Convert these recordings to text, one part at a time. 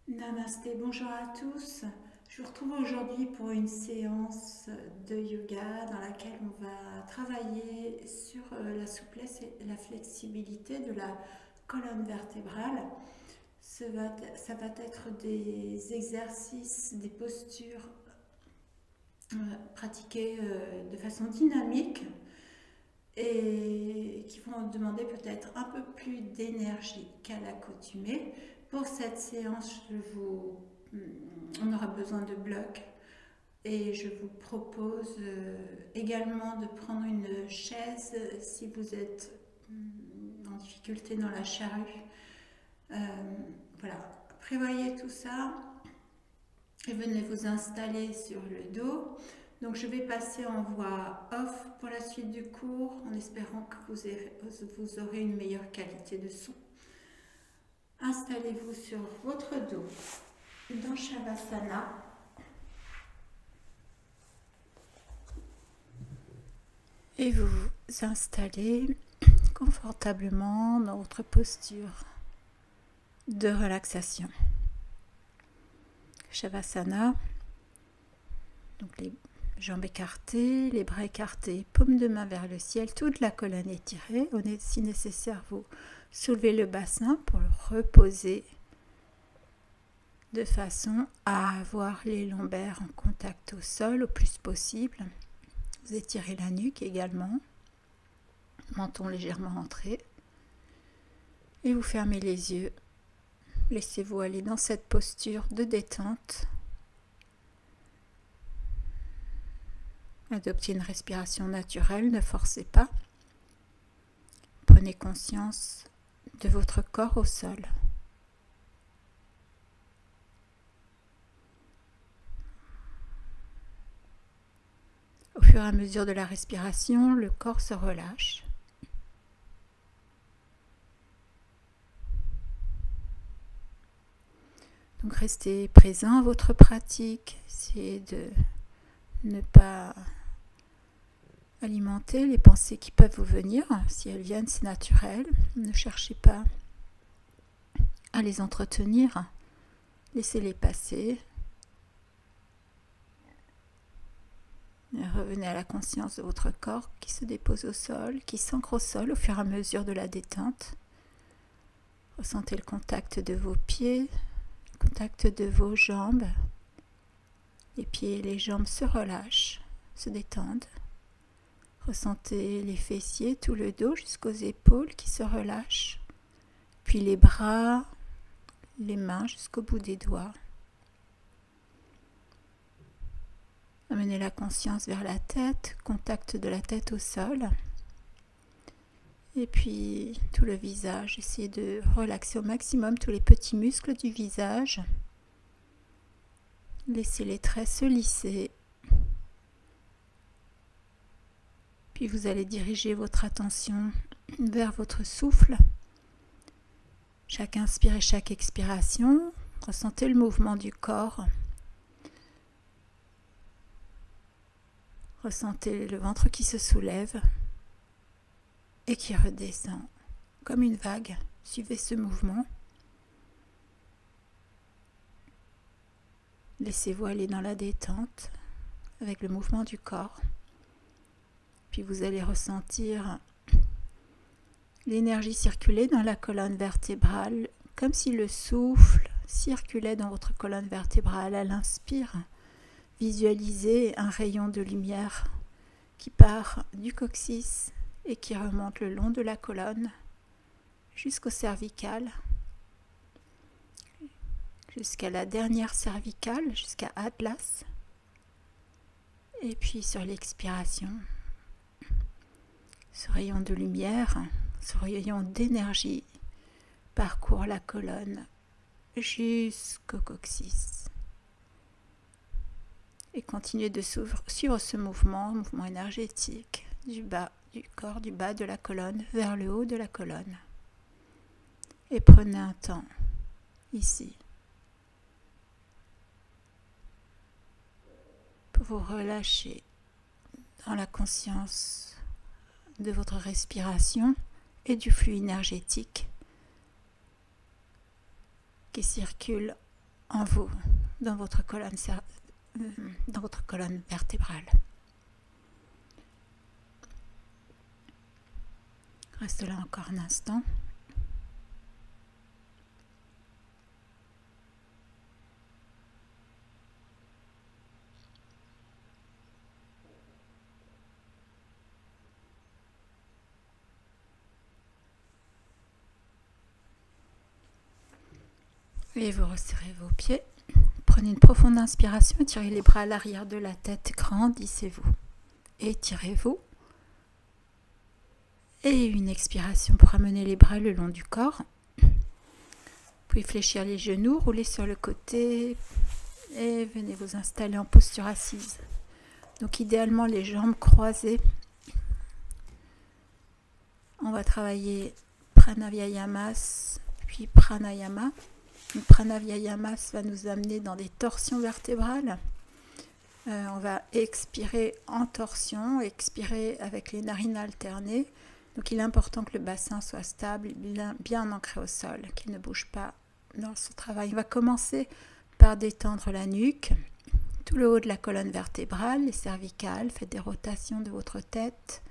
Namasté, bonjour à tous. Je vous retrouve aujourd'hui pour une séance de yoga dans laquelle on va travailler sur la souplesse et la flexibilité de la colonne vertébrale. Ça va être des exercices, des postures pratiquées de façon dynamique et qui vont demander peut-être un peu plus d'énergie qu'à l'accoutumée. Pour cette séance, on aura besoin de blocs et je vous propose également de prendre une chaise si vous êtes en difficulté dans la charrue. Euh, voilà, prévoyez tout ça et venez vous installer sur le dos. Donc je vais passer en voix off pour la suite du cours en espérant que vous aurez une meilleure qualité de son. Installez-vous sur votre dos dans Shavasana. Et vous vous installez confortablement dans votre posture de relaxation. Shavasana, donc les jambes écartées, les bras écartés, paume de main vers le ciel, toute la colonne étirée. Si nécessaire, vous soulevez le bassin pour le reposer de façon à avoir les lombaires en contact au sol au plus possible. Vous étirez la nuque également, menton légèrement rentré, et vous fermez les yeux. Laissez-vous aller dans cette posture de détente. Adoptez une respiration naturelle, ne forcez pas. Prenez conscience de votre corps au sol. Au fur et à mesure de la respiration, le corps se relâche. Donc restez présent à votre pratique, essayez de ne pas alimenter les pensées qui peuvent vous venir. Si elles viennent, c'est naturel. Ne cherchez pas à les entretenir, laissez-les passer. Et revenez à la conscience de votre corps qui se dépose au sol, qui s'ancre au sol au fur et à mesure de la détente. Ressentez le contact de vos pieds, le contact de vos jambes. Les pieds et les jambes se relâchent, se détendent. Ressentez les fessiers, tout le dos jusqu'aux épaules qui se relâchent. Puis les bras, les mains jusqu'au bout des doigts. Amenez la conscience vers la tête, contact de la tête au sol. Et puis tout le visage, essayez de relaxer au maximum tous les petits muscles du visage. Laissez les traits se lisser. Puis vous allez diriger votre attention vers votre souffle. Chaque inspire et chaque expiration, ressentez le mouvement du corps. Ressentez le ventre qui se soulève et qui redescend comme une vague. Suivez ce mouvement. Laissez-vous aller dans la détente avec le mouvement du corps. Puis vous allez ressentir l'énergie circuler dans la colonne vertébrale, comme si le souffle circulait dans votre colonne vertébrale. À l'inspire, visualisez un rayon de lumière qui part du coccyx et qui remonte le long de la colonne jusqu'au cervical, jusqu'à la dernière cervicale, jusqu'à Atlas. Et puis sur l'expiration, ce rayon de lumière, ce rayon d'énergie parcourt la colonne jusqu'au coccyx. Et continuez de suivre ce mouvement énergétique du bas du corps, du bas de la colonne vers le haut de la colonne. Et prenez un temps ici pour vous relâcher dans la conscience de votre respiration et du flux énergétique qui circule en vous, dans votre colonne vertébrale. Reste là encore un instant. Et vous resserrez vos pieds. Prenez une profonde inspiration, tirez les bras à l'arrière de la tête, grandissez-vous. Étirez-vous. Et une expiration pour amener les bras le long du corps. Vous pouvez fléchir les genoux, rouler sur le côté et venez vous installer en posture assise. Donc idéalement les jambes croisées. On va travailler Pranavyayamas puis Pranayama. Pranavyayamas va nous amener dans des torsions vertébrales. On va expirer en torsion, expirer avec les narines alternées. Donc il est important que le bassin soit stable, bien ancré au sol, qu'il ne bouge pas dans ce travail. On va commencer par détendre la nuque, tout le haut de la colonne vertébrale, les cervicales. Faites des rotations de votre tête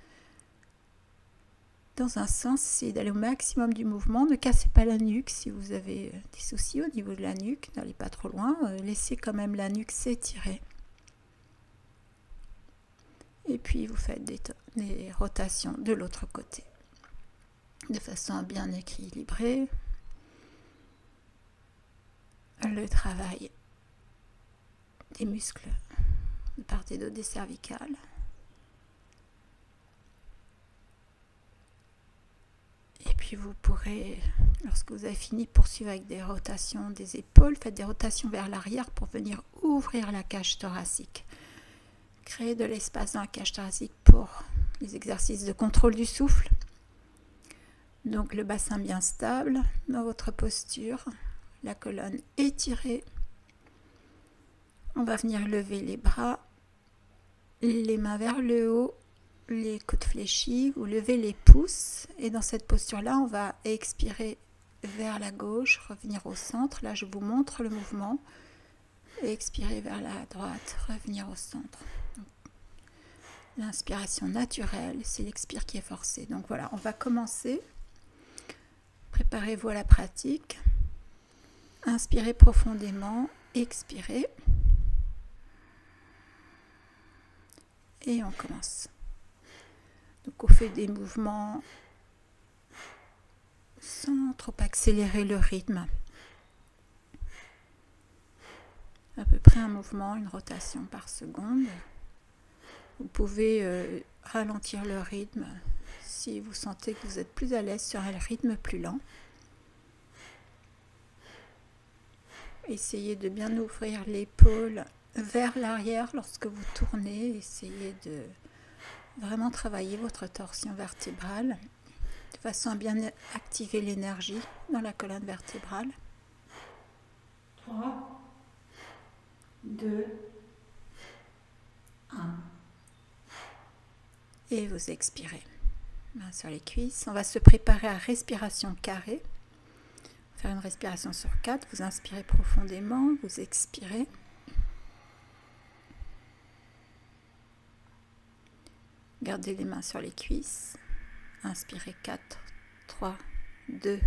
dans un sens, essayez d'aller au maximum du mouvement. Ne cassez pas la nuque si vous avez des soucis au niveau de la nuque, n'allez pas trop loin, laissez quand même la nuque s'étirer. Et puis vous faites des rotations de l'autre côté, de façon à bien équilibrer le travail des muscles de part et d'autre des cervicales. Et puis vous pourrez, lorsque vous avez fini, poursuivre avec des rotations des épaules. Faites des rotations vers l'arrière pour venir ouvrir la cage thoracique. Créer de l'espace dans la cage thoracique pour les exercices de contrôle du souffle. Donc le bassin bien stable dans votre posture, la colonne étirée. On va venir lever les bras, les mains vers le haut, les coudes fléchis, vous levez les pouces et dans cette posture-là, on va expirer vers la gauche, revenir au centre. Là, je vous montre le mouvement. Expirer vers la droite, revenir au centre. L'inspiration naturelle, c'est l'expire qui est forcée. Donc voilà, on va commencer. Préparez-vous à la pratique. Inspirez profondément, expirez. Et on commence. Donc on fait des mouvements sans trop accélérer le rythme. À peu près un mouvement, une rotation par seconde. Vous pouvez ralentir le rythme si vous sentez que vous êtes plus à l'aise sur un rythme plus lent. Essayez de bien ouvrir l'épaule vers l'arrière lorsque vous tournez. Essayez de vraiment travailler votre torsion vertébrale de façon à bien activer l'énergie dans la colonne vertébrale. 3, 2, 1. Et vous expirez. Main sur les cuisses. On va se préparer à respiration carrée. Faire une respiration sur 4. Vous inspirez profondément, vous expirez. Gardez les mains sur les cuisses. Inspirez 4, 3, 2,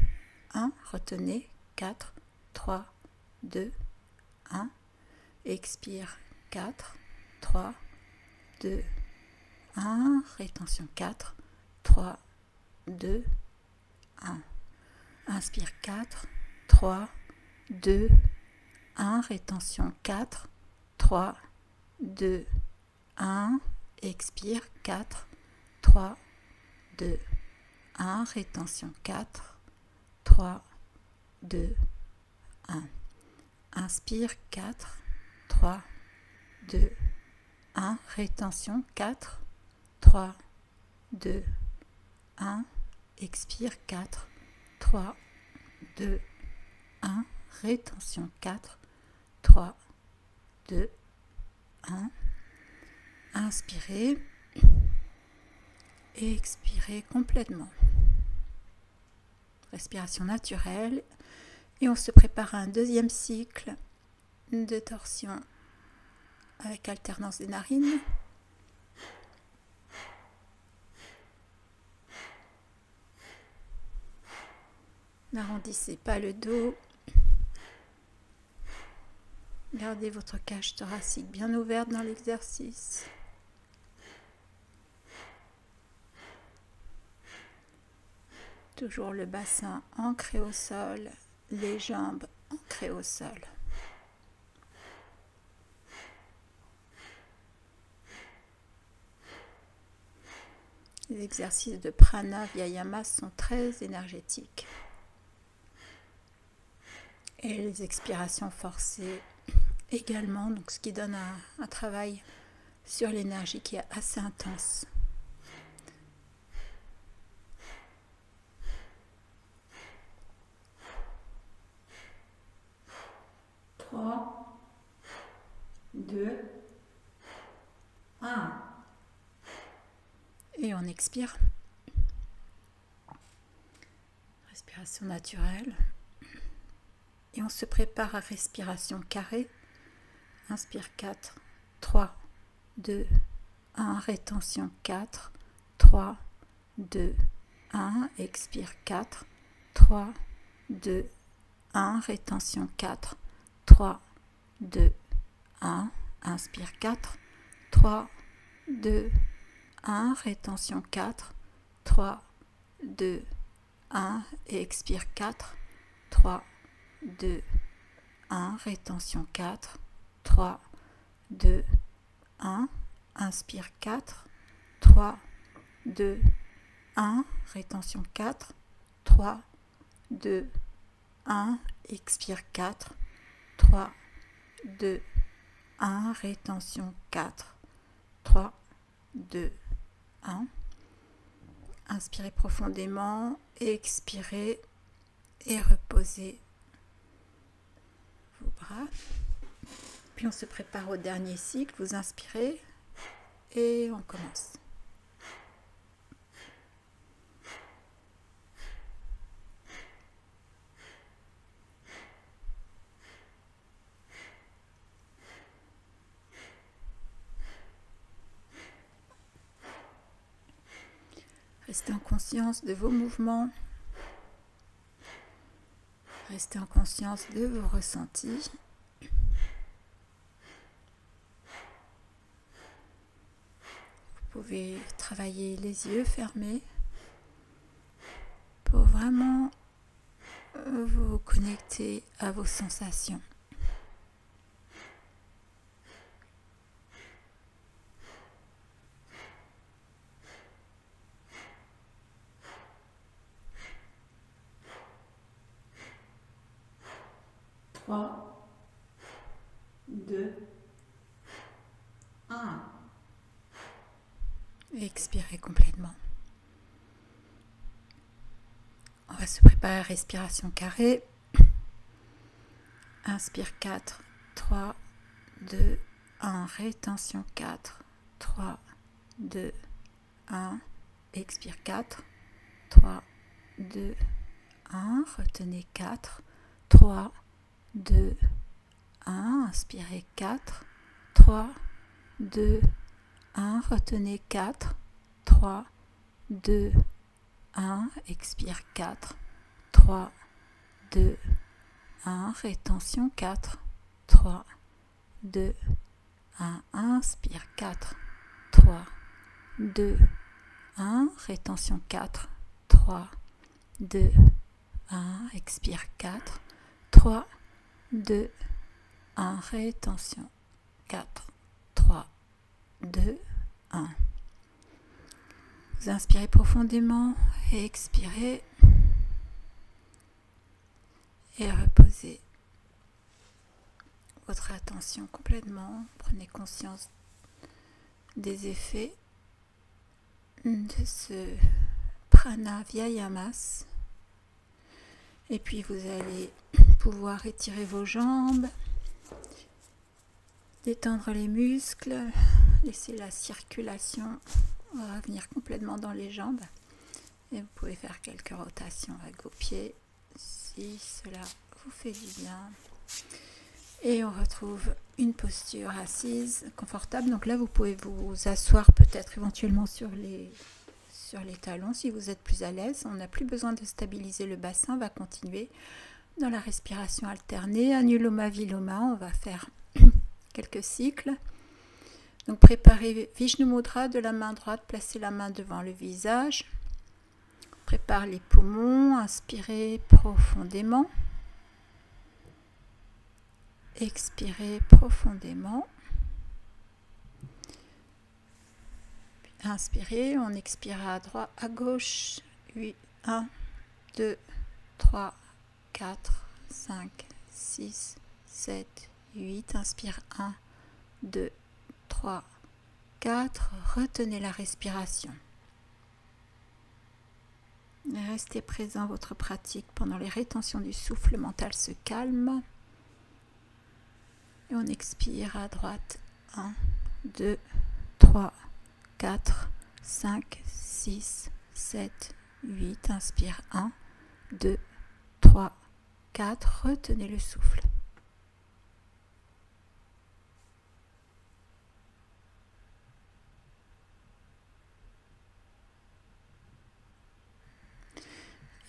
1. Retenez 4, 3, 2, 1. Expire 4, 3, 2, 1. Rétention 4, 3, 2, 1. Inspire 4, 3, 2, 1. Rétention 4, 3, 2, 1. Expire 4, 3, 2, 1. Rétention 4, 3, 2, 1. Inspire 4, 3, 2, 1. Rétention 4, 3, 2, 1. Expire 4, 3, 2, 1. Rétention 4, 3, 2, 1. Inspirez et expirez complètement. Respiration naturelle. Et on se prépare à un deuxième cycle de torsion avec alternance des narines. N'arrondissez pas le dos. Gardez votre cage thoracique bien ouverte dans l'exercice. Toujours le bassin ancré au sol, les jambes ancrées au sol. Les exercices de Prana Vyayama sont très énergétiques. Et les expirations forcées également, donc ce qui donne un travail sur l'énergie qui est assez intense. Trois, deux, un. Et on expire. Respiration naturelle. Et on se prépare à respiration carrée. Inspire 4, 3, 2, 1. Rétention 4, 3, 2, 1. Expire 4, 3, 2, 1. Rétention 4, 3, 2, 1. Inspire 4, 3, 2, 1. Rétention 4, 3, 2, 1. Et expire 4, 3, 2, 1. Rétention 4, 3, 2, 1. Inspire 4, 3, 2, 1. Rétention 4, 3, 2, 1. Expire 4, 3, 2, 1. Rétention 4, 3, 2, 1. Inspirez profondément, expirez et reposez vos bras. Puis on se prépare au dernier cycle. Vous inspirez et on commence. Restez en conscience de vos mouvements. Restez en conscience de vos ressentis. Vous pouvez travailler les yeux fermés pour vraiment vous connecter à vos sensations. Trois, deux, un. Expirez complètement. On va se préparer à respiration carrée. Inspire 4, 3, 2, 1. Rétention 4, 3, 2, 1. Expire 4, 3, 2, 1. Retenez 4, 3, 2, 1. Inspirez 4, 3, 2, 1. Retenez 4, 3, 2, 1. Expire 4, 3, 2, 1. Rétention 4, 3, 2, 1. Inspire 4, 3, 2, 1. Rétention 4, 3, 2, 1. Expire 4, 3, 2, 1. Rétention 4, 3, 2, 1. Vous inspirez profondément et expirez. Et reposez votre attention complètement. Prenez conscience des effets de ce Prana Vyayamas. Et puis vous allez pouvoir étirer vos jambes, détendre les muscles, laisser la circulation revenir complètement dans les jambes. Et vous pouvez faire quelques rotations avec vos pieds si cela vous fait du bien. Et on retrouve une posture assise, confortable. Donc là, vous pouvez vous asseoir peut-être éventuellement sur les talons si vous êtes plus à l'aise. On n'a plus besoin de stabiliser le bassin. On va continuer dans la respiration alternée. Anuloma Viloma, on va faire quelques cycles. Donc préparez Vishnu Mudra de la main droite, placez la main devant le visage. Prépare les poumons, inspirez profondément. Expirez profondément. Inspirez, on expire à droite, à gauche. 8, 1, 2, 3, 4, 5, 6, 7, 8. Inspire 1, 2, 3, 4. Retenez la respiration. Restez présent à votre pratique pendant les rétentions du souffle. Le mental se calme. Et on expire à droite. 1, 2, 3, 4, 5, 6, 7, 8. Inspire 1, 2, 3, 4. Retenez le souffle.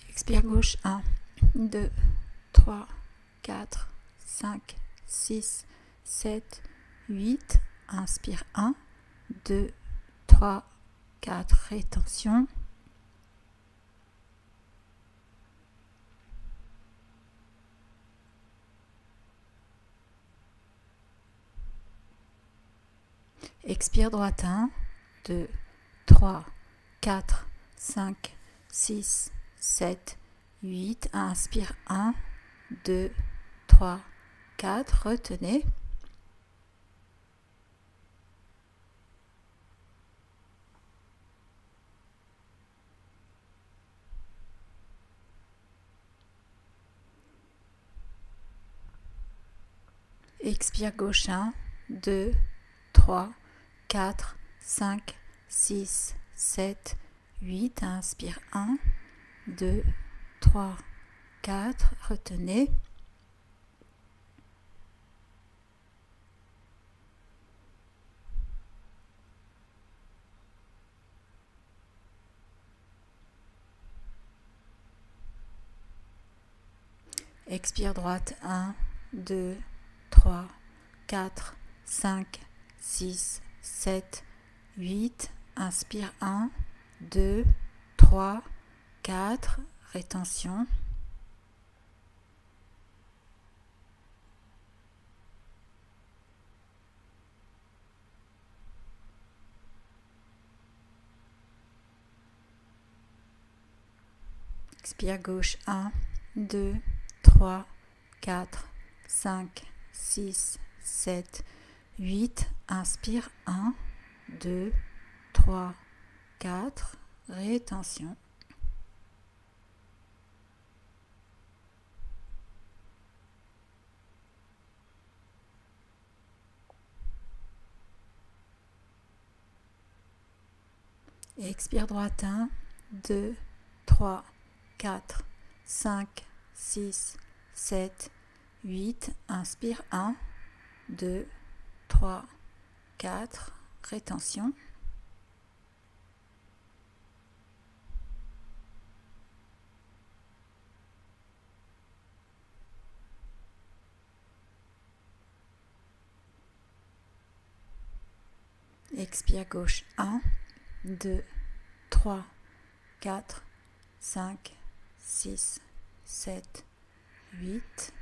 Expire gauche. 1, 2, 3, 4, 5, 6, 7, 8. Inspire 1, 2, 3, 4. Rétention. Expire droite. 1, 2, 3, 4, 5, 6, 7, 8. Inspire 1, 2, 3, 4. Retenez. Expire gauche. 1, 2, 3, 4, 5, 6, 7, 8. Inspire 1, 2, 3, 4. Retenez. Expire droite. 1, 2, 3, 4, 5, 6, 7, 8. Inspire 1, 2, 3, 4. Rétention. Expire gauche. 1, 2, 3, 4, 5, 6, 7, 8. Inspire 1, 2, 3, 4. Rétention. Et expire droite. 1, 2, 3, 4, 5, 6, 7, 8. Inspire 1, 2, 3, 4. Rétention. Expire gauche. 1, 2, 3, 4, 5, 6, 7, 8.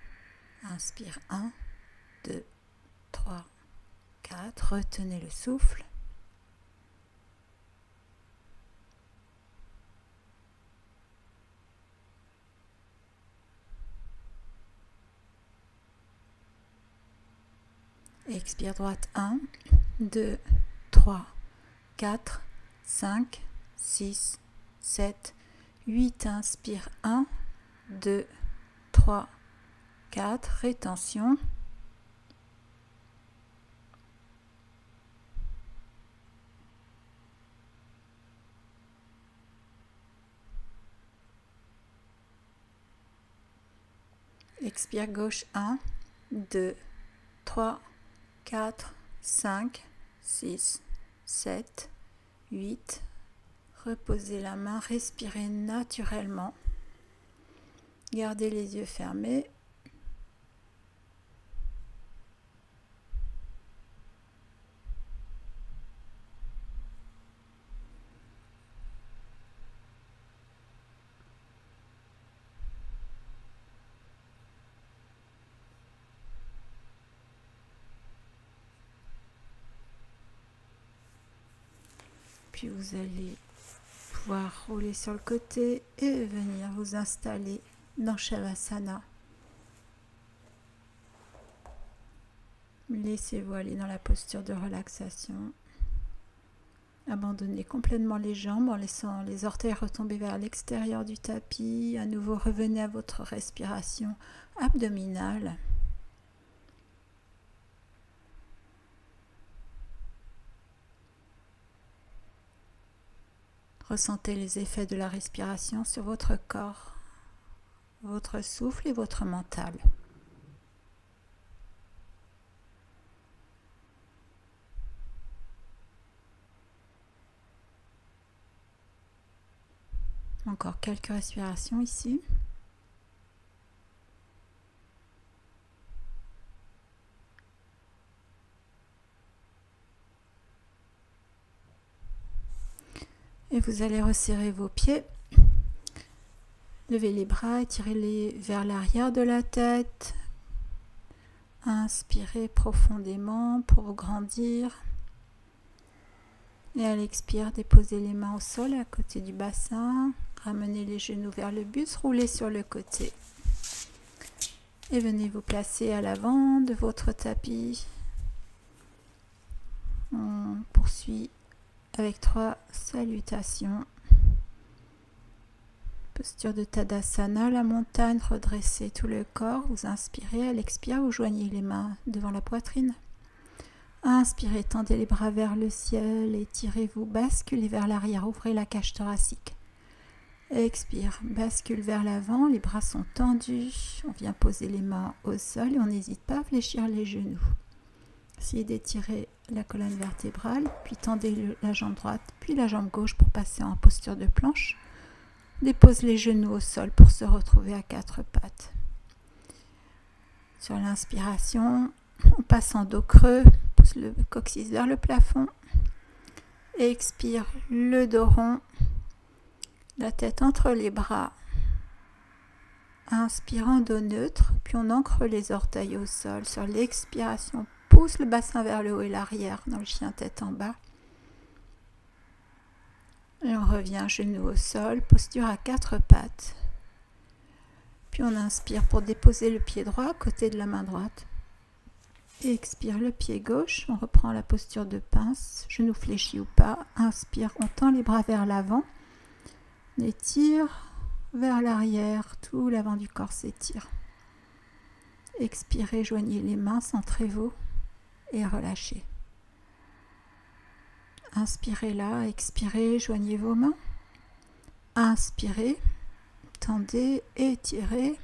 Inspire 1, 2, 3, 4. Retenez le souffle. Expire droite. 1, 2, 3, 4, 5, 6, 7, 8. Inspire 1, 2, 3, 4. Rétention. Expire gauche. 1, 2, 3, 4, 5, 6, 7, 8. Reposez la main, respirez naturellement. Gardez les yeux fermés. Puis vous allez pouvoir rouler sur le côté et venir vous installer dans Shavasana. Laissez-vous aller dans la posture de relaxation. Abandonnez complètement les jambes en laissant les orteils retomber vers l'extérieur du tapis. À nouveau, revenez à votre respiration abdominale. Ressentez les effets de la respiration sur votre corps, votre souffle et votre mental. Encore quelques respirations ici. Et vous allez resserrer vos pieds. Levez les bras, étirez-les vers l'arrière de la tête. Inspirez profondément pour vous grandir. Et à l'expire, déposez les mains au sol à côté du bassin. Ramenez les genoux vers le buste, roulez sur le côté. Et venez vous placer à l'avant de votre tapis. On poursuit avec 3 salutations. Posture de Tadasana, la montagne, redressez tout le corps. Vous inspirez, à l'expire, vous joignez les mains devant la poitrine. Inspirez, tendez les bras vers le ciel, étirez-vous, basculez vers l'arrière, ouvrez la cage thoracique. Expire, bascule vers l'avant, les bras sont tendus. On vient poser les mains au sol et on n'hésite pas à fléchir les genoux. Essayez d'étirer la colonne vertébrale, puis tendez la jambe droite, puis la jambe gauche pour passer en posture de planche. Dépose les genoux au sol pour se retrouver à 4 pattes. Sur l'inspiration, on passe en dos creux, pousse le coccyx vers le plafond. Expire, le dos rond, la tête entre les bras. Inspire en dos neutre, puis on ancre les orteils au sol. Sur l'expiration, pousse le bassin vers le haut et l'arrière dans le chien tête en bas. Et on revient genou au sol, posture à 4 pattes. Puis on inspire pour déposer le pied droit à côté de la main droite. Et expire le pied gauche, on reprend la posture de pince, genou fléchi ou pas. Inspire, on tend les bras vers l'avant. On étire vers l'arrière, tout l'avant du corps s'étire. Expirez, joignez les mains, centrez-vous et relâchez. Inspirez là, expirez, joignez vos mains. Inspirez, tendez, étirez.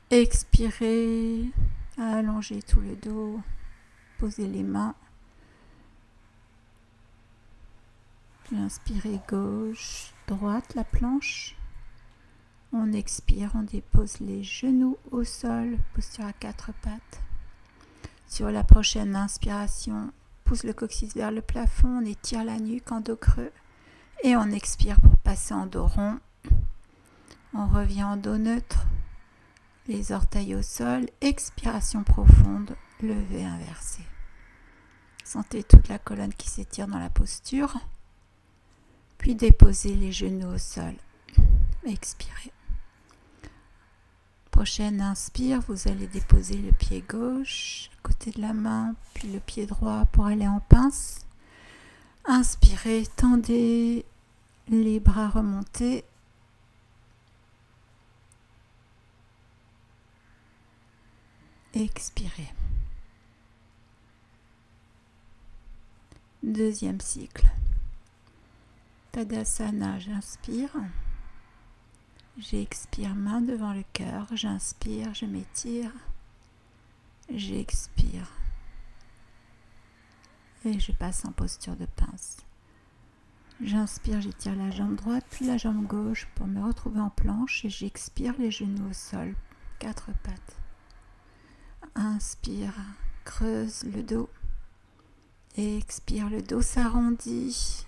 Expirez, allongez tout le dos, posez les mains. Puis inspirez gauche, droite, la planche. On expire, on dépose les genoux au sol, posture à 4 pattes. Sur la prochaine inspiration, pousse le coccyx vers le plafond, on étire la nuque en dos creux et on expire pour passer en dos rond. On revient en dos neutre, les orteils au sol, expiration profonde, levée inversée. Sentez toute la colonne qui s'étire dans la posture, puis déposez les genoux au sol. Expirez. Prochaine inspire, vous allez déposer le pied gauche à côté de la main, puis le pied droit pour aller en pince. Inspirez, tendez les bras remontés. Expirez. Deuxième cycle. Tadasana, j'inspire. J'expire, main devant le cœur. J'inspire, je m'étire. j'expire. Et je passe en posture de pince. J'inspire, j'étire la jambe droite, puis la jambe gauche pour me retrouver en planche et j'expire les genoux au sol, 4 pattes. Inspire, creuse le dos. Expire, le dos s'arrondit.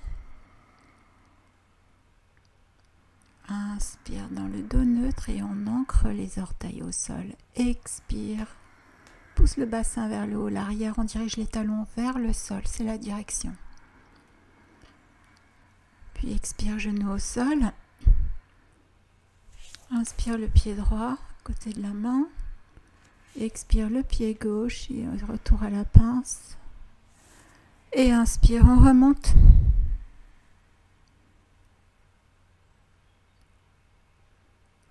Inspire dans le dos neutre et on ancre les orteils au sol. Expire. Pousse le bassin vers le haut, l'arrière, on dirige les talons vers le sol, c'est la direction. Puis expire, genou au sol. Inspire le pied droit, côté de la main. Expire le pied gauche et retour à la pince. Et inspire, on remonte.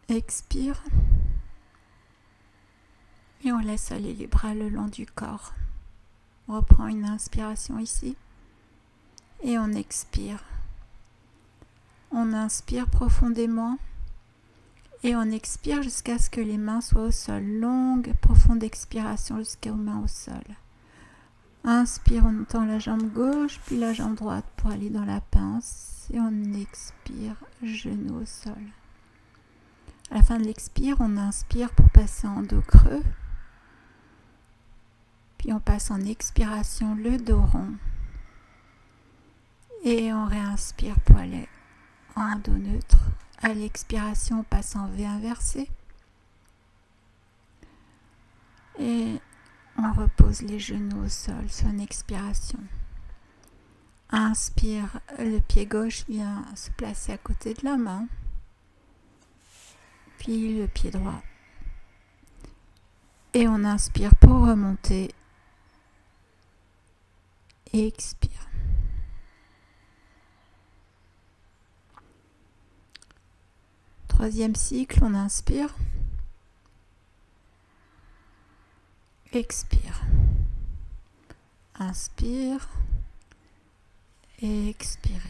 Expire. Et on laisse aller les bras le long du corps. On reprend une inspiration ici. Et on expire. On inspire profondément. Et on expire jusqu'à ce que les mains soient au sol. Longue, profonde expiration jusqu'aux mains au sol. Inspire, on tend la jambe gauche, puis la jambe droite pour aller dans la pince. Et on expire, genou au sol. À la fin de l'expire, on inspire pour passer en dos creux. Puis on passe en expiration le dos rond. Et on réinspire pour aller en dos neutre. À l'expiration, on passe en V inversé. Et on repose les genoux au sol sur une expiration. Inspire, le pied gauche vient se placer à côté de la main. Puis le pied droit. Et on inspire pour remonter. Et expire. Troisième cycle, on inspire. Expire. Inspire. Et expirez.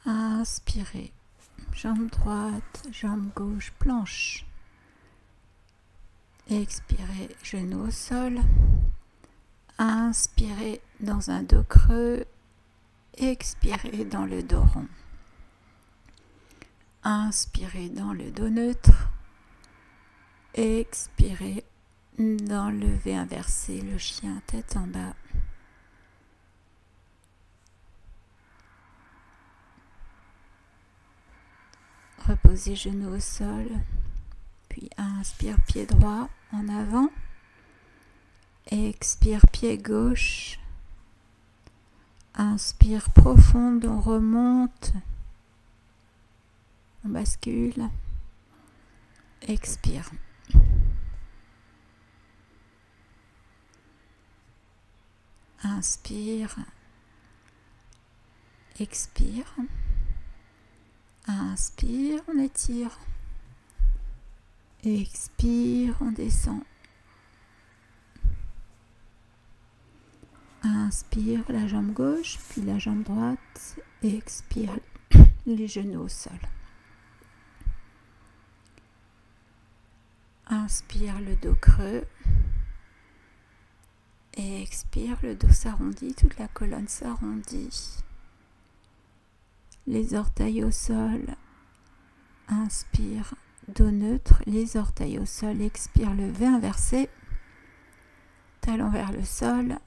Inspirez. Jambe droite, jambe gauche, planche. Expirez, genou au sol. Inspirez dans un dos creux. Expirez dans le dos rond. Inspirez dans le dos neutre. Expirez dans le V inversé, le chien tête en bas. Reposez genoux au sol. Puis inspire, pied droit en avant. Expire, pied gauche. Inspire profonde, on remonte. On bascule. Expire. Inspire. Expire. Inspire, on étire. Expire, on descend. Inspire la jambe gauche, puis la jambe droite. Expire les genoux au sol. Inspire le dos creux. Et expire, le dos s'arrondit, toute la colonne s'arrondit. Les orteils au sol. Inspire, dos neutre, les orteils au sol. Expire, le V inversé. Talon vers le sol.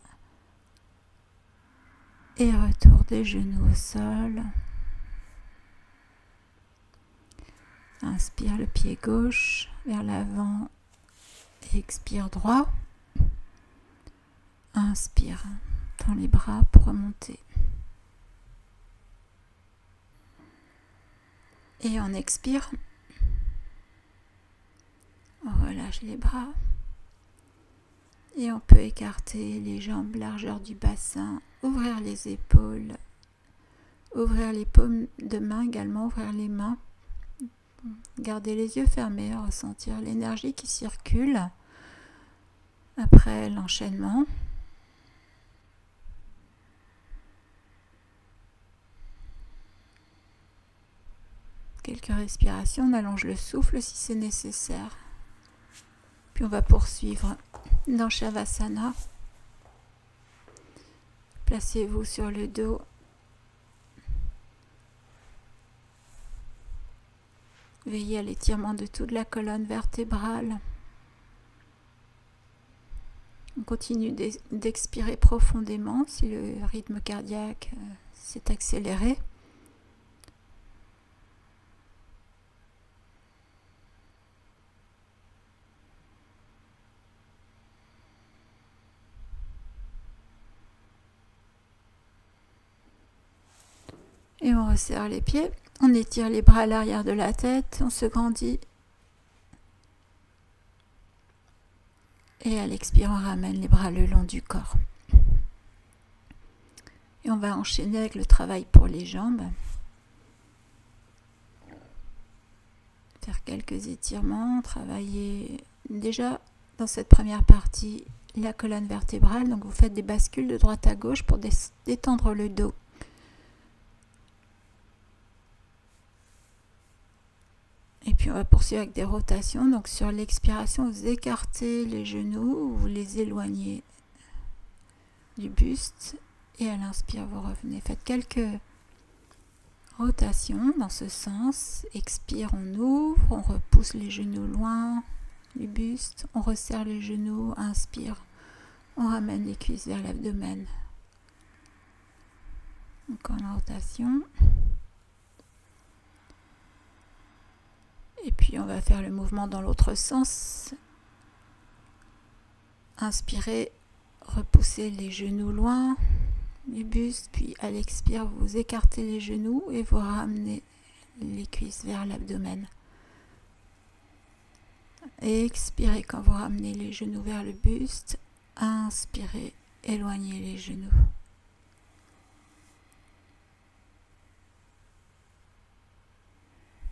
Et retour des genoux au sol. Inspire le pied gauche vers l'avant. Expire droit. Inspire, tends les bras pour remonter. Et on expire. On relâche les bras. Et on peut écarter les jambes, largeur du bassin, ouvrir les épaules, ouvrir les paumes de main également, ouvrir les mains. Garder les yeux fermés, ressentir l'énergie qui circule après l'enchaînement. Quelques respirations, on allonge le souffle si c'est nécessaire. Puis on va poursuivre dans Shavasana. Placez-vous sur le dos. Veillez à l'étirement de toute la colonne vertébrale. On continue d'expirer profondément si le rythme cardiaque s'est accéléré. Et on resserre les pieds. On étire les bras à l'arrière de la tête. On se grandit. Et à l'expire, on ramène les bras le long du corps. Et on va enchaîner avec le travail pour les jambes. Faire quelques étirements, travailler déjà dans cette première partie la colonne vertébrale. Donc vous faites des bascules de droite à gauche pour détendre le dos. Et puis on va poursuivre avec des rotations. Donc sur l'expiration, vous écartez les genoux, vous les éloignez du buste. Et à l'inspire, vous revenez. Faites quelques rotations dans ce sens. Expire, on ouvre, on repousse les genoux loin du buste. On resserre les genoux, inspire, on ramène les cuisses vers l'abdomen. Encore une rotation. Et puis on va faire le mouvement dans l'autre sens. Inspirez, repoussez les genoux loin du buste, puis à l'expire, vous écartez les genoux et vous ramenez les cuisses vers l'abdomen. Expirez quand vous ramenez les genoux vers le buste. Inspirez, éloignez les genoux.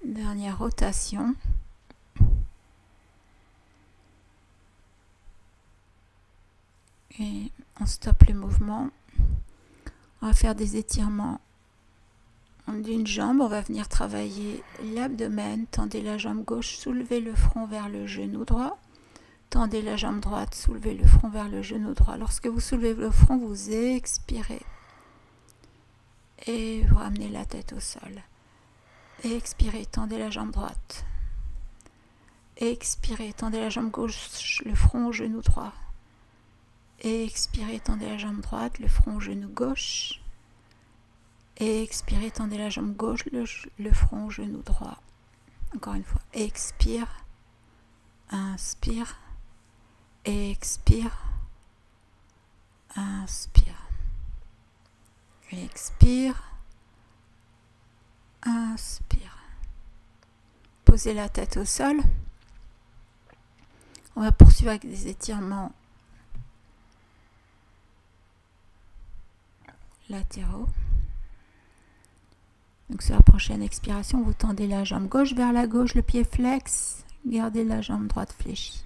Dernière rotation. Et on stoppe le mouvement. On va faire des étirements d'une jambe. On va venir travailler l'abdomen. Tendez la jambe gauche, soulevez le front vers le genou droit. Tendez la jambe droite, soulevez le front vers le genou droit. Lorsque vous soulevez le front, vous expirez. Et vous ramenez la tête au sol. Expirez, tendez la jambe droite. Expirez, tendez la jambe gauche, le front au genou droit. Expirez, tendez la jambe droite, le front au genou gauche. Expirez, tendez la jambe gauche, le front au genou droit. Encore une fois. Expire. Inspire. Expire. Inspire. Expire. Inspire. Posez la tête au sol. On va poursuivre avec des étirements latéraux. Donc sur la prochaine expiration, vous tendez la jambe gauche vers la gauche, le pied flex, gardez la jambe droite fléchie.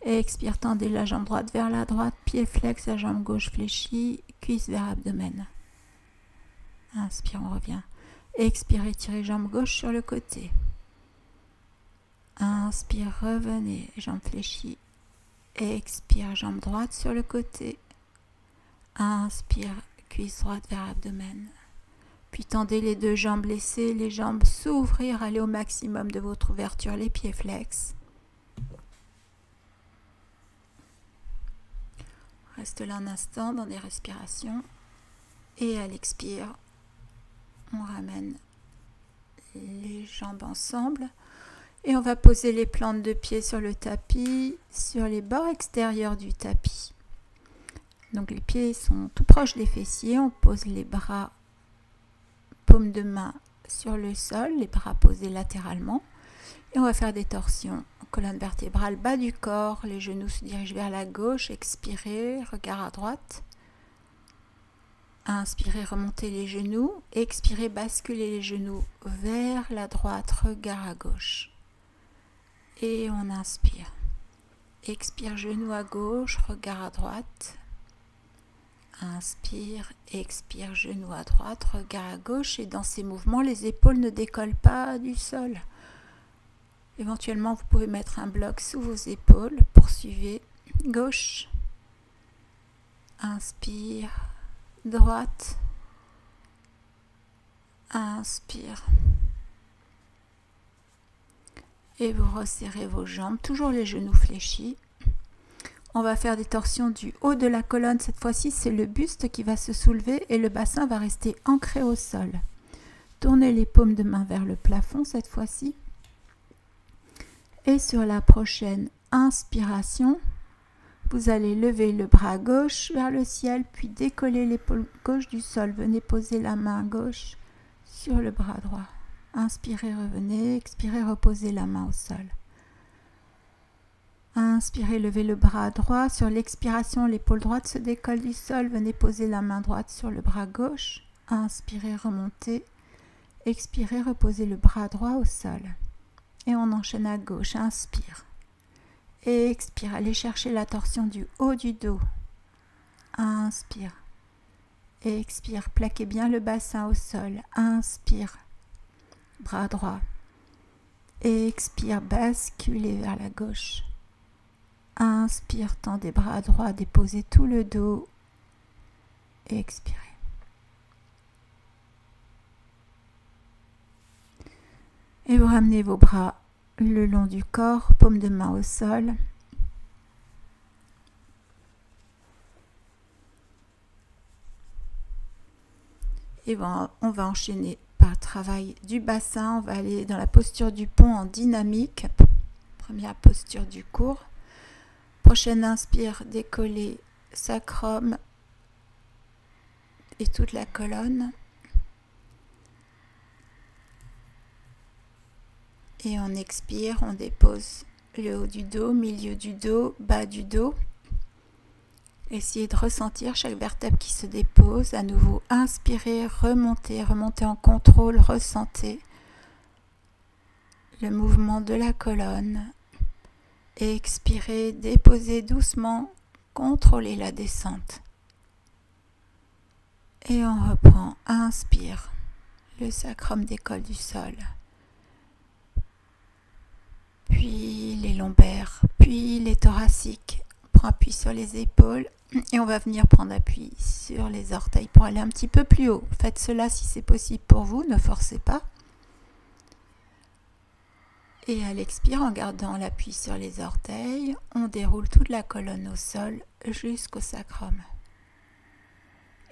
Expire, tendez la jambe droite vers la droite, pied flex, la jambe gauche fléchie, cuisse vers abdomen. Inspire, on revient. Expirez, tirez jambe gauche sur le côté. Inspire, revenez, jambe fléchie. Expire, jambe droite sur le côté. Inspire, cuisse droite vers abdomen. Puis tendez les deux jambes, laissez les jambes s'ouvrir, allez au maximum de votre ouverture, les pieds flex. Reste là un instant dans des respirations. Et à l'expire, on ramène les jambes ensemble. Et on va poser les plantes de pied sur le tapis, sur les bords extérieurs du tapis. Donc les pieds sont tout proches des fessiers. On pose les bras, paume de main sur le sol, les bras posés latéralement. Et on va faire des torsions. Colonne vertébrale, bas du corps, les genoux se dirigent vers la gauche. Expirez, regard à droite. Inspirez, remontez les genoux. Expirez, basculez les genoux vers la droite, regard à gauche. Et on inspire. Expire, genou à gauche, regard à droite. Inspire, expire, genou à droite, regard à gauche. Et dans ces mouvements, les épaules ne décollent pas du sol. Éventuellement, vous pouvez mettre un bloc sous vos épaules. Poursuivez. Gauche. Inspire. Droite. Inspire. Et vous resserrez vos jambes, toujours les genoux fléchis. On va faire des torsions du haut de la colonne. Cette fois-ci, c'est le buste qui va se soulever et le bassin va rester ancré au sol. Tournez les paumes de main vers le plafond cette fois-ci. Et sur la prochaine inspiration, vous allez lever le bras gauche vers le ciel, puis décoller l'épaule gauche du sol. Venez poser la main gauche sur le bras droit. Inspirez, revenez. Expirez, reposez la main au sol. Inspirez, levez le bras droit. Sur l'expiration, l'épaule droite se décolle du sol. Venez poser la main droite sur le bras gauche. Inspirez, remontez. Expirez, reposez le bras droit au sol. Et on enchaîne à gauche. Inspire. Et expire. Allez chercher la torsion du haut du dos. Inspire. Et expire. Plaquez bien le bassin au sol. Inspire. Bras droit. Et expire. Basculez vers la gauche. Inspire. Tendez bras droit. Déposez tout le dos. Et expirez. Et vous ramenez vos bras le long du corps, paume de main au sol. Et on va enchaîner par travail du bassin. On va aller dans la posture du pont en dynamique. Première posture du cours. Prochaine inspire, décoller sacrum et toute la colonne. Et on expire, on dépose le haut du dos, milieu du dos, bas du dos. Essayez de ressentir chaque vertèbre qui se dépose. À nouveau, inspirez, remontez, remontez en contrôle, ressentez le mouvement de la colonne. Et expirez, déposez doucement, contrôlez la descente. Et on reprend, inspire, le sacrum décolle du sol. Puis les lombaires, puis les thoraciques. On prend appui sur les épaules et on va venir prendre appui sur les orteils pour aller un petit peu plus haut. Faites cela si c'est possible pour vous, ne forcez pas. Et à l'expire, en gardant l'appui sur les orteils, on déroule toute la colonne au sol jusqu'au sacrum.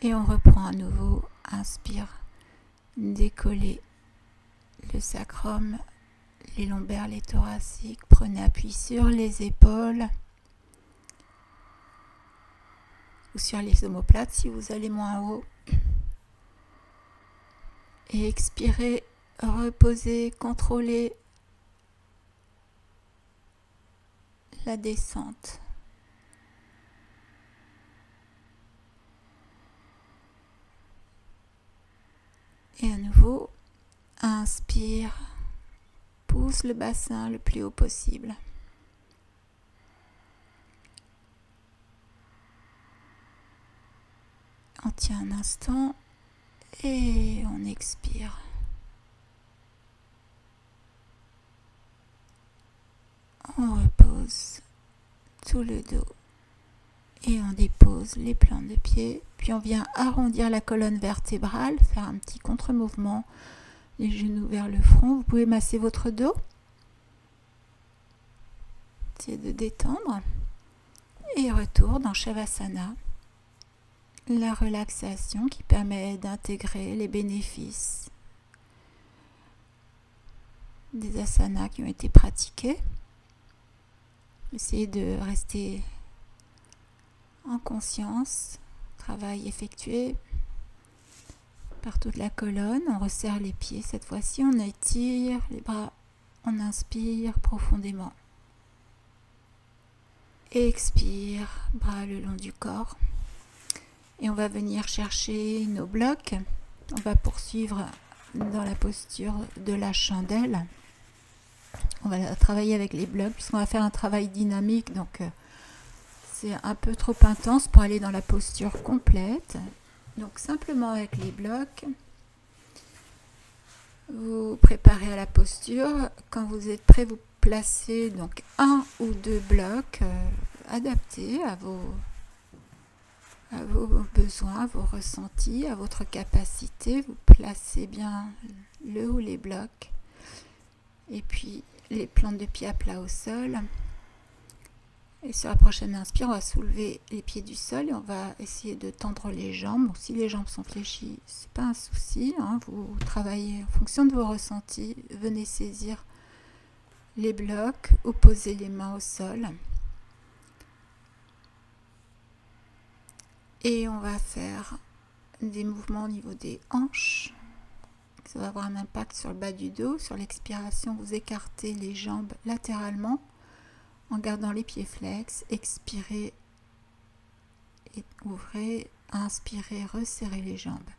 Et on reprend à nouveau, inspire, décoller le sacrum, les lombaires, les thoraciques, prenez appui sur les épaules ou sur les omoplates si vous allez moins haut. Et expirez, reposez, contrôlez la descente. Et à nouveau, inspire. Pousse le bassin le plus haut possible. On tient un instant et on expire. On repose tout le dos et on dépose les plantes de pied. Puis on vient arrondir la colonne vertébrale, faire un petit contre-mouvement. Les genoux vers le front. Vous pouvez masser votre dos. Essayez de détendre. Et retour dans Shavasana. La relaxation qui permet d'intégrer les bénéfices des asanas qui ont été pratiqués. Essayez de rester en conscience. Travail effectué par toute la colonne, on resserre les pieds. Cette fois-ci, on étire les bras, on inspire profondément. Expire, bras le long du corps. Et on va venir chercher nos blocs. On va poursuivre dans la posture de la chandelle. On va travailler avec les blocs puisqu'on va faire un travail dynamique. Donc, c'est un peu trop intense pour aller dans la posture complète. Donc simplement avec les blocs, vous préparez à la posture. Quand vous êtes prêt, vous placez donc 1 ou 2 blocs adaptés à vos besoins, à vos ressentis, à votre capacité. Vous placez bien le ou les blocs. Et puis les plantes de pied à plat au sol. Et sur la prochaine inspire, on va soulever les pieds du sol et on va essayer de tendre les jambes. Donc, si les jambes sont fléchies, c'est pas un souci, hein. Vous travaillez en fonction de vos ressentis. Venez saisir les blocs ou poser les mains au sol. Et on va faire des mouvements au niveau des hanches. Ça va avoir un impact sur le bas du dos. Sur l'expiration, vous écartez les jambes latéralement en gardant les pieds flex. Expirez et ouvrez. Inspirez, resserrez les jambes.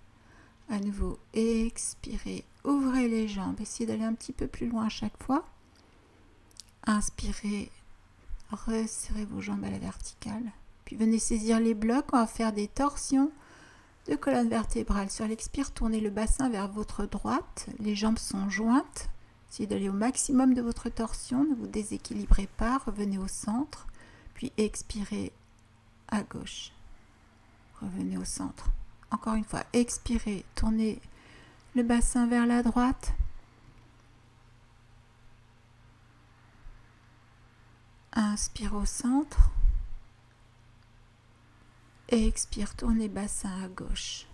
À nouveau, expirez, ouvrez les jambes. Essayez d'aller un petit peu plus loin à chaque fois. Inspirez, resserrez vos jambes à la verticale. Puis venez saisir les blocs. On va faire des torsions de colonne vertébrale. Sur l'expire, tournez le bassin vers votre droite. Les jambes sont jointes. Essayez d'aller au maximum de votre torsion. Ne vous déséquilibrez pas. Revenez au centre. Puis expirez à gauche. Revenez au centre. Encore une fois, expirez. Tournez le bassin vers la droite. Inspire au centre. Et expire, tournez bassin à gauche.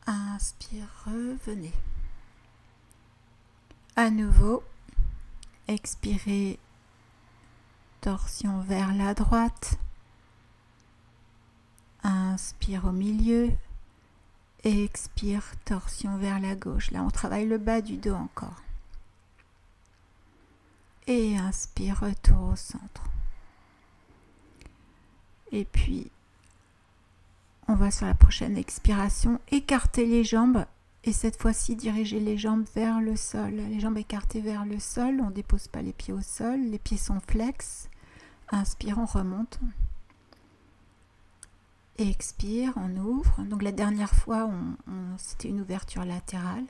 Inspire, revenez. À nouveau, expirez, torsion vers la droite. Inspire au milieu. Expire, torsion vers la gauche. Là, on travaille le bas du dos encore. Et inspire, retour au centre. Et puis, on va sur la prochaine expiration, écarter les jambes. Et cette fois-ci, diriger les jambes vers le sol. Les jambes écartées vers le sol. On ne dépose pas les pieds au sol. Les pieds sont flex. Inspire, on remonte. Expire, on ouvre. Donc la dernière fois, c'était une ouverture latérale.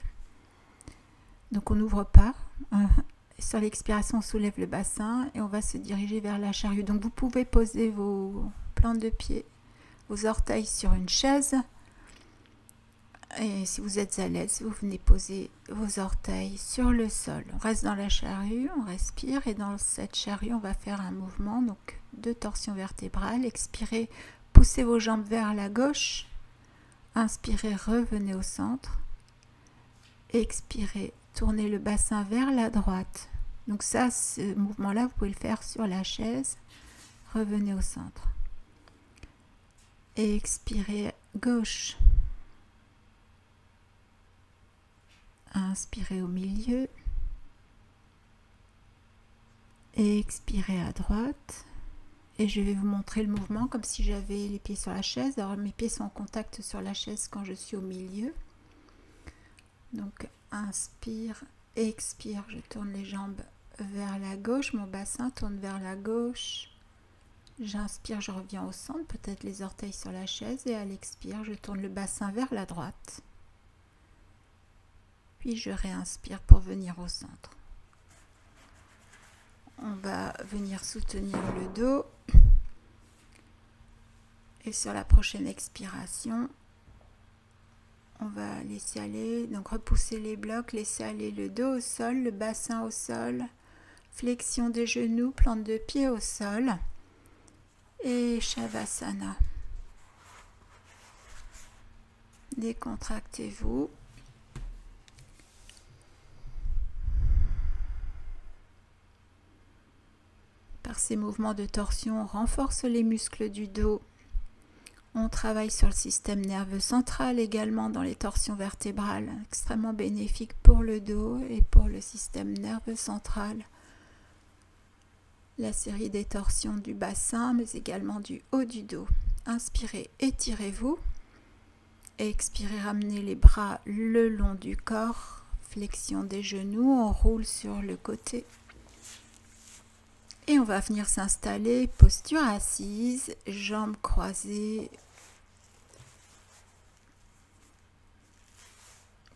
Donc on n'ouvre pas. Sur l'expiration, on soulève le bassin et on va se diriger vers la charrue. Donc vous pouvez poser vos plantes de pied, vos orteils sur une chaise. Et si vous êtes à l'aise, vous venez poser vos orteils sur le sol. On reste dans la charrue, on respire et dans cette charrue, on va faire un mouvement donc de torsion vertébrale. Expirez, poussez vos jambes vers la gauche. Inspirez, revenez au centre. Expirez, tournez le bassin vers la droite. Donc ça, ce mouvement-là, vous pouvez le faire sur la chaise. Revenez au centre. Expirez, gauche. Inspirez au milieu. Expirez à droite. Et je vais vous montrer le mouvement comme si j'avais les pieds sur la chaise. Alors mes pieds sont en contact sur la chaise quand je suis au milieu. Donc inspire, expire, je tourne les jambes vers la gauche, mon bassin tourne vers la gauche. J'inspire, je reviens au centre, peut-être les orteils sur la chaise et à l'expire, je tourne le bassin vers la droite. Puis je réinspire pour venir au centre. On va venir soutenir le dos. Et sur la prochaine expiration, on va laisser aller, donc repousser les blocs, laisser aller le dos au sol, le bassin au sol, flexion des genoux, plante de pied au sol et Shavasana. Décontractez-vous. Par ces mouvements de torsion, on renforce les muscles du dos. On travaille sur le système nerveux central également dans les torsions vertébrales, extrêmement bénéfique pour le dos et pour le système nerveux central. La série des torsions du bassin, mais également du haut du dos. Inspirez, étirez-vous. Expirez, ramenez les bras le long du corps. Flexion des genoux, on roule sur le côté. Et on va venir s'installer, posture assise, jambes croisées.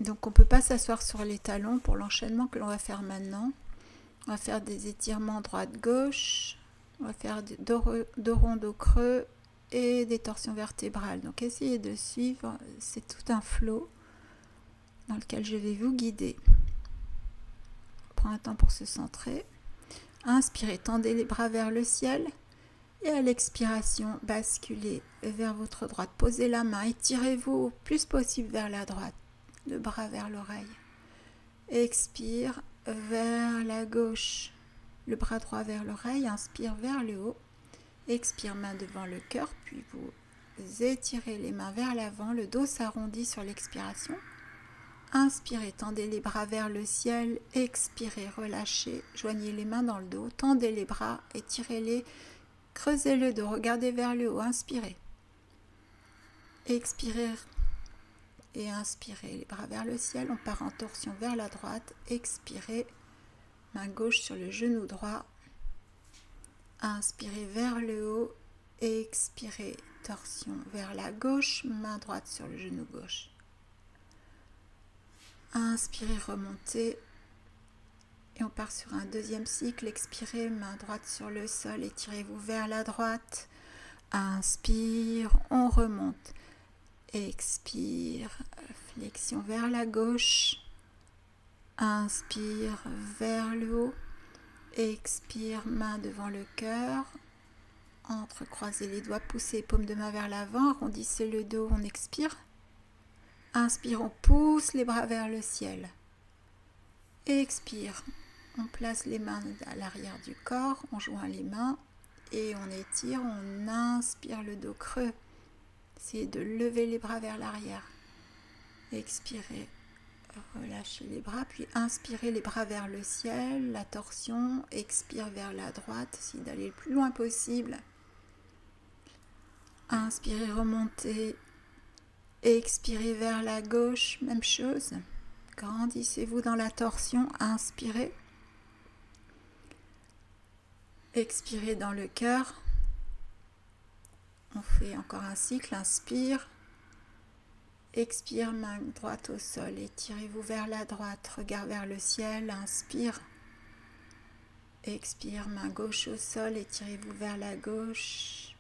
Donc on ne peut pas s'asseoir sur les talons pour l'enchaînement que l'on va faire maintenant. On va faire des étirements droite-gauche, on va faire dos rond, dos creux et des torsions vertébrales. Donc essayez de suivre, c'est tout un flow dans lequel je vais vous guider. On prend un temps pour se centrer. Inspirez, tendez les bras vers le ciel et à l'expiration, basculez vers votre droite. Posez la main, étirez-vous au plus possible vers la droite, le bras vers l'oreille. Expire vers la gauche, le bras droit vers l'oreille, inspire vers le haut. Expire, main devant le cœur, puis vous étirez les mains vers l'avant, le dos s'arrondit sur l'expiration. Inspirez, tendez les bras vers le ciel, expirez, relâchez, joignez les mains dans le dos, tendez les bras, étirez-les, creusez le dos, regardez vers le haut, inspirez. Expirez et inspirez, les bras vers le ciel, on part en torsion vers la droite, expirez, main gauche sur le genou droit, inspirez vers le haut, expirez, torsion vers la gauche, main droite sur le genou gauche. Inspirez, remontez et on part sur un deuxième cycle. Expirez, main droite sur le sol, étirez-vous vers la droite. Inspire, on remonte. Expire, flexion vers la gauche. Inspire vers le haut. Expire, main devant le cœur. Entrecroisez les doigts, poussez les paumes de main vers l'avant, arrondissez le dos, on expire. Inspire, on pousse les bras vers le ciel. Expire, on place les mains à l'arrière du corps, on joint les mains et on étire, on inspire le dos creux. Essayez de lever les bras vers l'arrière. Expirez, relâchez les bras, puis inspirez les bras vers le ciel, la torsion, expire vers la droite, essayez d'aller le plus loin possible. Inspirez, remontez. Expirez vers la gauche, même chose. Grandissez-vous dans la torsion, inspirez. Expirez dans le cœur. On fait encore un cycle, inspire. Expire, main droite au sol, étirez-vous vers la droite, regard vers le ciel, inspire. Expire, main gauche au sol, étirez-vous vers la gauche.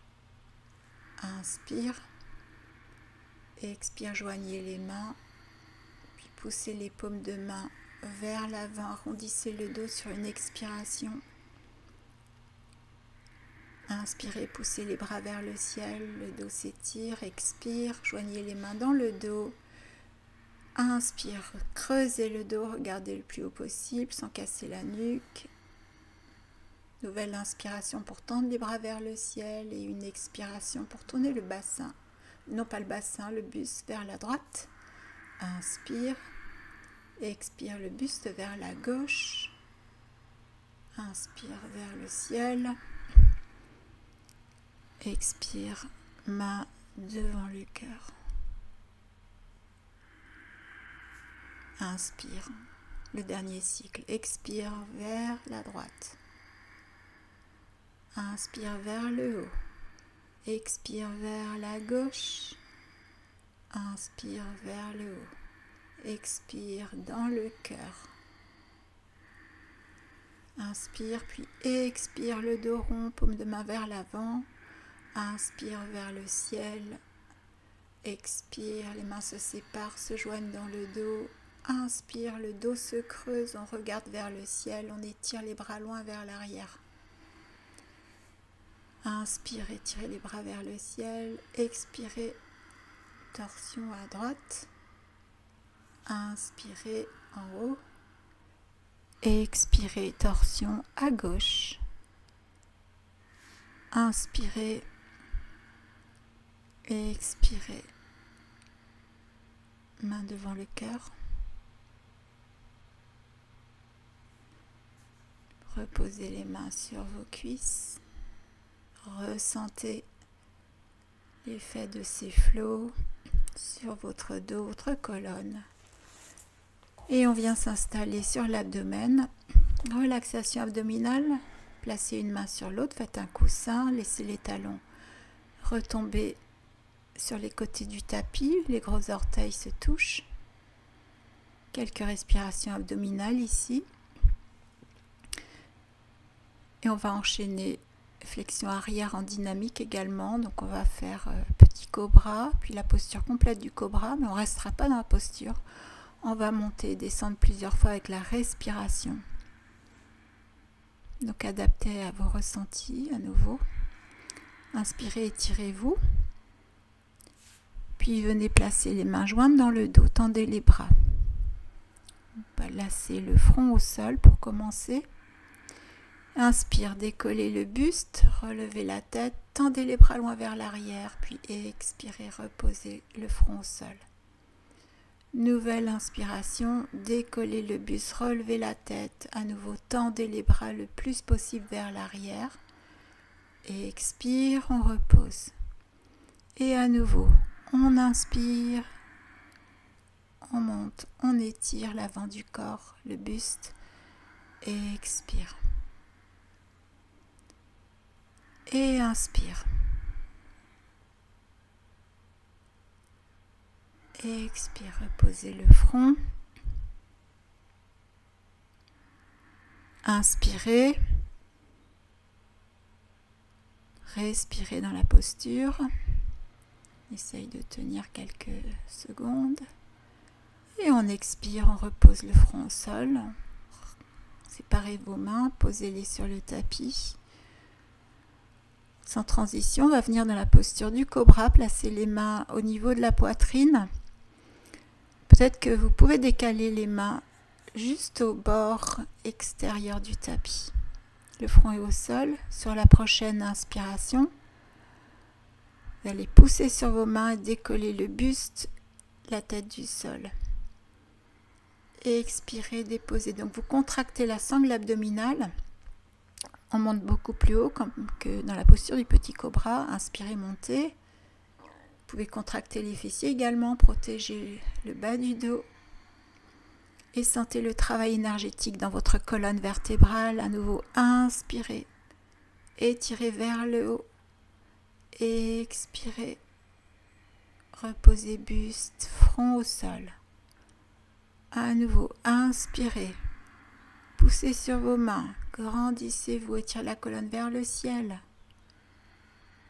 Inspire. Expire, joignez les mains, puis poussez les paumes de main vers l'avant, arrondissez le dos sur une expiration. Inspirez, poussez les bras vers le ciel, le dos s'étire, expire, joignez les mains dans le dos. Inspire, creusez le dos, regardez le plus haut possible sans casser la nuque. Nouvelle inspiration pour tendre les bras vers le ciel et une expiration pour tourner le bassin. Non pas le bassin, le buste vers la droite. Inspire. Expire le buste vers la gauche. Inspire vers le ciel. Expire, main devant le cœur. Inspire. Le dernier cycle. Expire vers la droite. Inspire vers le haut. Expire vers la gauche, inspire vers le haut, expire dans le cœur. Inspire puis expire le dos rond, paume de main vers l'avant. Inspire vers le ciel, expire, les mains se séparent, se joignent dans le dos. Inspire, le dos se creuse, on regarde vers le ciel, on étire les bras loin vers l'arrière. Inspirez, tirez les bras vers le ciel. Expirez, torsion à droite. Inspirez en haut. Expirez, torsion à gauche. Inspirez. Expirez. Main devant le cœur. Reposez les mains sur vos cuisses. Ressentez l'effet de ces flots sur votre dos, votre colonne. Et on vient s'installer sur l'abdomen. Relaxation abdominale. Placez une main sur l'autre, faites un coussin, laissez les talons retomber sur les côtés du tapis, les gros orteils se touchent. Quelques respirations abdominales ici. Et on va enchaîner flexion arrière en dynamique également. Donc on va faire petit cobra, puis la posture complète du cobra, mais on ne restera pas dans la posture. On va monter et descendre plusieurs fois avec la respiration. Donc adaptez à vos ressentis à nouveau. Inspirez, étirez-vous. Puis venez placer les mains jointes dans le dos, tendez les bras. On va lasser le front au sol pour commencer. Inspire, décollez le buste, relevez la tête, tendez les bras loin vers l'arrière, puis expirez, reposez le front au sol. Nouvelle inspiration, décollez le buste, relevez la tête, à nouveau tendez les bras le plus possible vers l'arrière. Et expire, on repose. Et à nouveau, on inspire, on monte, on étire l'avant du corps, le buste, et expire. Et inspire. Et expire, reposez le front. Inspirez. Respirez dans la posture. Essaye de tenir quelques secondes. Et on expire, on repose le front au sol. Séparez vos mains, posez-les sur le tapis. Sans transition, on va venir dans la posture du cobra, placer les mains au niveau de la poitrine. Peut-être que vous pouvez décaler les mains juste au bord extérieur du tapis. Le front est au sol. Sur la prochaine inspiration, vous allez pousser sur vos mains et décoller le buste, la tête du sol. Et expirez, déposez. Donc vous contractez la sangle abdominale. On monte beaucoup plus haut comme que dans la posture du petit cobra. Inspirez, montez. Vous pouvez contracter les fessiers également, protéger le bas du dos. Et sentez le travail énergétique dans votre colonne vertébrale. À nouveau, inspirez. Étirez vers le haut. Expirez. Reposez buste, front au sol. À nouveau, inspirez. Poussez sur vos mains. Grandissez-vous, étirez la colonne vers le ciel.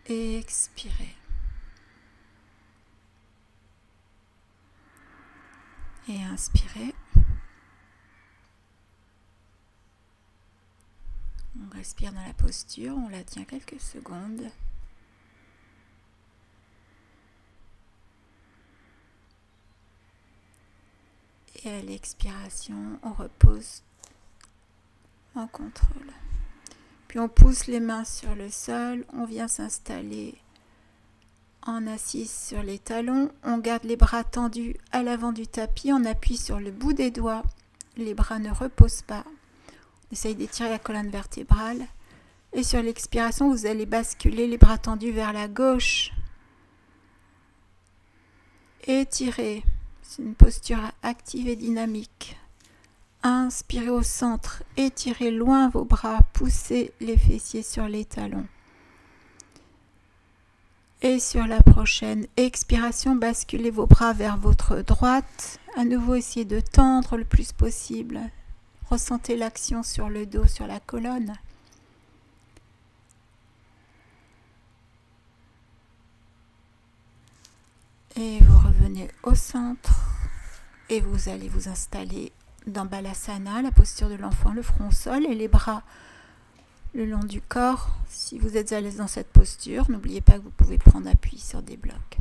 Expirez. Et inspirez. On respire dans la posture, on la tient quelques secondes. Et à l'expiration, on repose en contrôle. Puis on pousse les mains sur le sol, on vient s'installer en assise sur les talons. On garde les bras tendus à l'avant du tapis, on appuie sur le bout des doigts. Les bras ne reposent pas. On essaye d'étirer la colonne vertébrale. Et sur l'expiration, vous allez basculer les bras tendus vers la gauche. Étirez. C'est une posture active et dynamique. Inspirez au centre, étirez loin vos bras, poussez les fessiers sur les talons. Et sur la prochaine expiration, basculez vos bras vers votre droite. À nouveau, essayez de tendre le plus possible. Ressentez l'action sur le dos, sur la colonne. Et vous revenez au centre. Et vous allez vous installer dans Balasana, la posture de l'enfant, le front au sol et les bras le long du corps. Si vous êtes à l'aise dans cette posture, n'oubliez pas que vous pouvez prendre appui sur des blocs.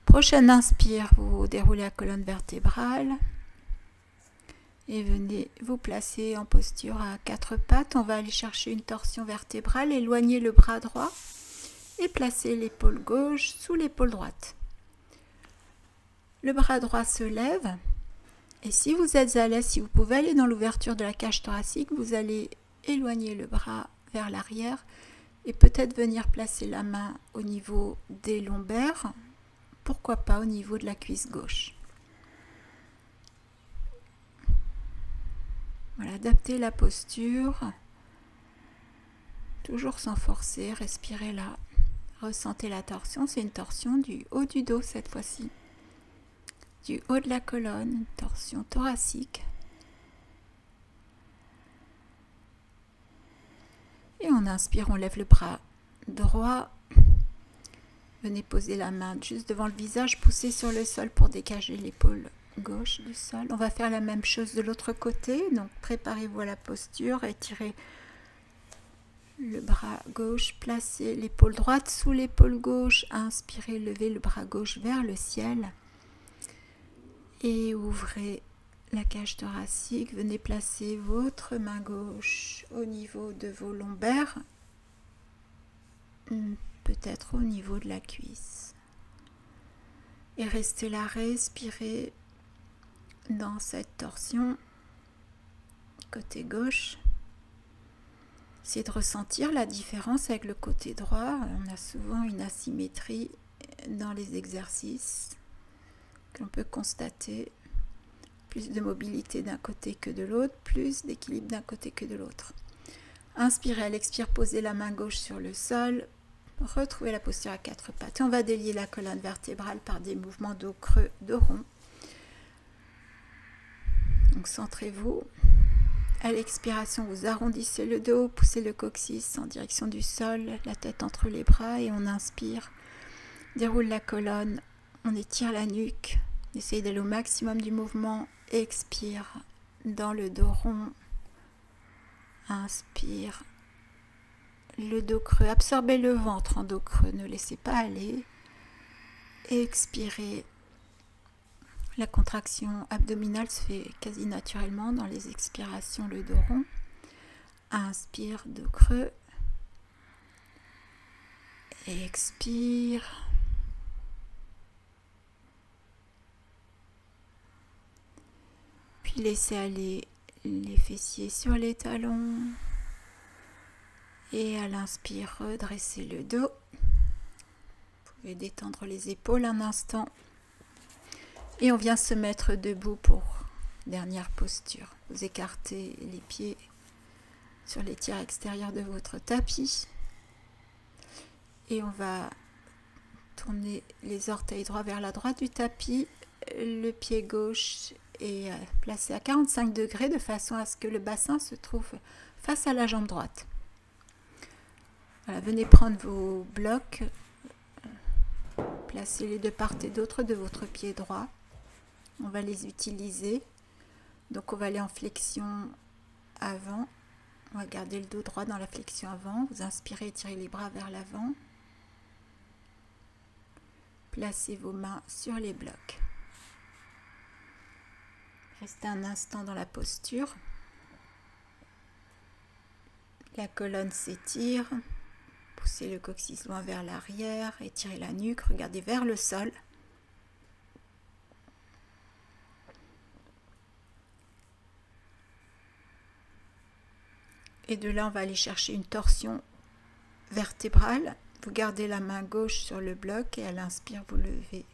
Prochaine inspire, vous déroulez la colonne vertébrale et venez vous placer en posture à quatre pattes. On va aller chercher une torsion vertébrale, éloigner le bras droit et placer l'épaule gauche sous l'épaule droite. Le bras droit se lève. Et si vous êtes à l'aise, si vous pouvez aller dans l'ouverture de la cage thoracique, vous allez éloigner le bras vers l'arrière et peut-être venir placer la main au niveau des lombaires, pourquoi pas au niveau de la cuisse gauche. Voilà, adaptez la posture, toujours sans forcer, respirez là, ressentez la torsion, c'est une torsion du haut du dos cette fois-ci. du haut de la colonne, une torsion thoracique. Et on inspire, on lève le bras droit. Venez poser la main juste devant le visage, poussez sur le sol pour dégager l'épaule gauche du sol. On va faire la même chose de l'autre côté, donc préparez-vous à la posture, étirez le bras gauche, placez l'épaule droite sous l'épaule gauche, inspirez, levez le bras gauche vers le ciel et ouvrez la cage thoracique. Venez placer votre main gauche au niveau de vos lombaires, peut-être au niveau de la cuisse. Et restez là, respirez dans cette torsion côté gauche. Essayez de ressentir la différence avec le côté droit. On a souvent une asymétrie dans les exercices que l'on peut constater. Plus de mobilité d'un côté que de l'autre, plus d'équilibre d'un côté que de l'autre. Inspirez, à l'expire, posez la main gauche sur le sol. Retrouvez la posture à quatre pattes. Et on va délier la colonne vertébrale par des mouvements dos creux, dos rond. Donc centrez-vous. À l'expiration, vous arrondissez le dos, poussez le coccyx en direction du sol, la tête entre les bras et on inspire. Déroule la colonne, on étire la nuque. Essayez d'aller au maximum du mouvement. Expire dans le dos rond. Inspire. Le dos creux. Absorbez le ventre en dos creux. Ne laissez pas aller. Expirez. La contraction abdominale se fait quasi naturellement dans les expirations, le dos rond. Inspire, dos creux. Expire. Puis laissez aller les fessiers sur les talons. Et à l'inspire, redressez le dos. Vous pouvez détendre les épaules un instant. Et on vient se mettre debout pour dernière posture. Vous écartez les pieds sur les tiers extérieurs de votre tapis. Et on va tourner les orteils droits vers la droite du tapis. Le pied gauche est placé à 45 degrés de façon à ce que le bassin se trouve face à la jambe droite. Voilà, venez prendre vos blocs. Placez-les de part et d'autre de votre pied droit. On va les utiliser. Donc on va aller en flexion avant. On va garder le dos droit dans la flexion avant. Vous inspirez, tirez les bras vers l'avant. Placez vos mains sur les blocs. Restez un instant dans la posture. La colonne s'étire. Poussez le coccyx loin vers l'arrière. Étirez la nuque. Regardez vers le sol. Et de là, on va aller chercher une torsion vertébrale. Vous gardez la main gauche sur le bloc et à l'inspire, vous levez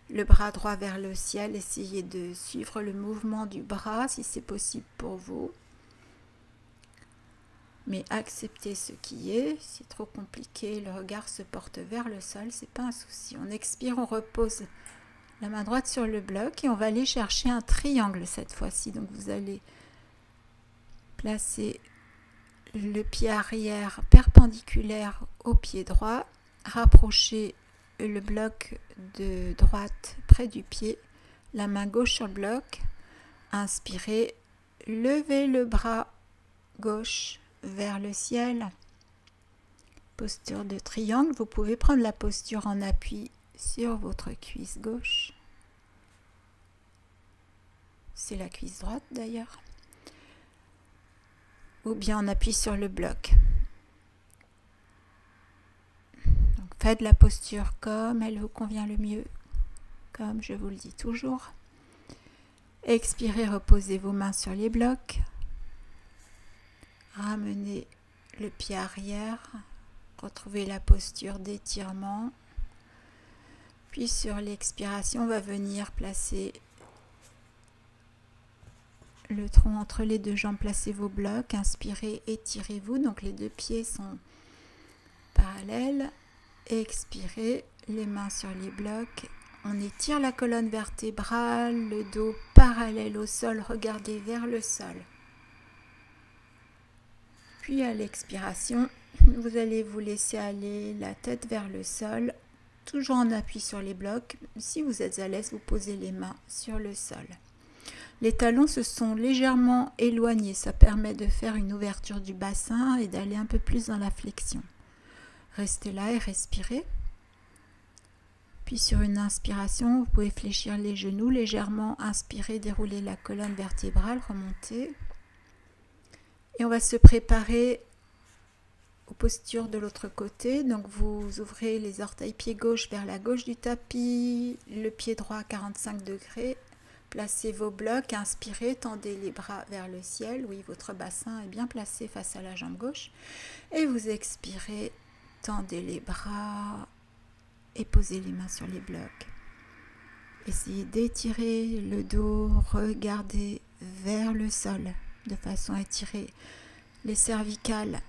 le bras droit vers le ciel. Essayez de suivre le mouvement du bras si c'est possible pour vous. Mais acceptez ce qui est. Si c'est trop compliqué, le regard se porte vers le sol, c'est pas un souci. On expire, on repose la main droite sur le bloc et on va aller chercher un triangle cette fois-ci. Donc vous allez placer le pied arrière perpendiculaire au pied droit, rapprochez le bloc de droite près du pied, la main gauche sur le bloc, inspirez, levez le bras gauche vers le ciel, posture de triangle. Vous pouvez prendre la posture en appui sur votre cuisse gauche, c'est la cuisse droite d'ailleurs, ou bien on appuie sur le bloc. Donc faites la posture comme elle vous convient le mieux, comme je vous le dis toujours. Expirez, reposez vos mains sur les blocs. Ramenez le pied arrière, retrouvez la posture d'étirement. Puis sur l'expiration, on va venir placer le tronc entre les deux jambes, placez vos blocs, inspirez, étirez-vous, donc les deux pieds sont parallèles, expirez, les mains sur les blocs, On étire la colonne vertébrale, le dos parallèle au sol, regardez vers le sol. Puis à l'expiration, vous allez vous laisser aller la tête vers le sol, toujours en appui sur les blocs. Si vous êtes à l'aise, vous posez les mains sur le sol. Les talons se sont légèrement éloignés, ça permet de faire une ouverture du bassin et d'aller un peu plus dans la flexion. Restez là et respirez. Puis sur une inspiration, vous pouvez fléchir les genoux légèrement, inspirer, dérouler la colonne vertébrale, remonter. Et on va se préparer aux postures de l'autre côté. Donc vous ouvrez les orteils pied gauche vers la gauche du tapis, le pied droit à 45 degrés. Placez vos blocs, inspirez, tendez les bras vers le ciel. Oui, votre bassin est bien placé face à la jambe gauche. Et vous expirez, tendez les bras et posez les mains sur les blocs. Essayez d'étirer le dos, regardez vers le sol de façon à étirer les cervicales.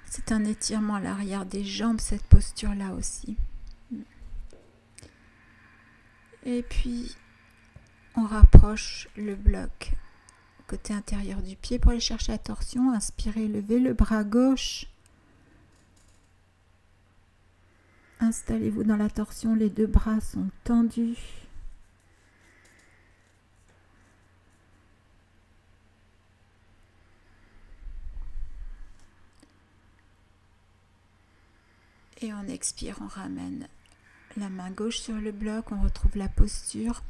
C'est un étirement à l'arrière des jambes, cette posture-là aussi. Et puis, on rapproche le bloc côté intérieur du pied pour aller chercher la torsion. Inspirez, levez le bras gauche. Installez-vous dans la torsion, les deux bras sont tendus. Et on expire, on ramène la main gauche sur le bloc, on retrouve la posture.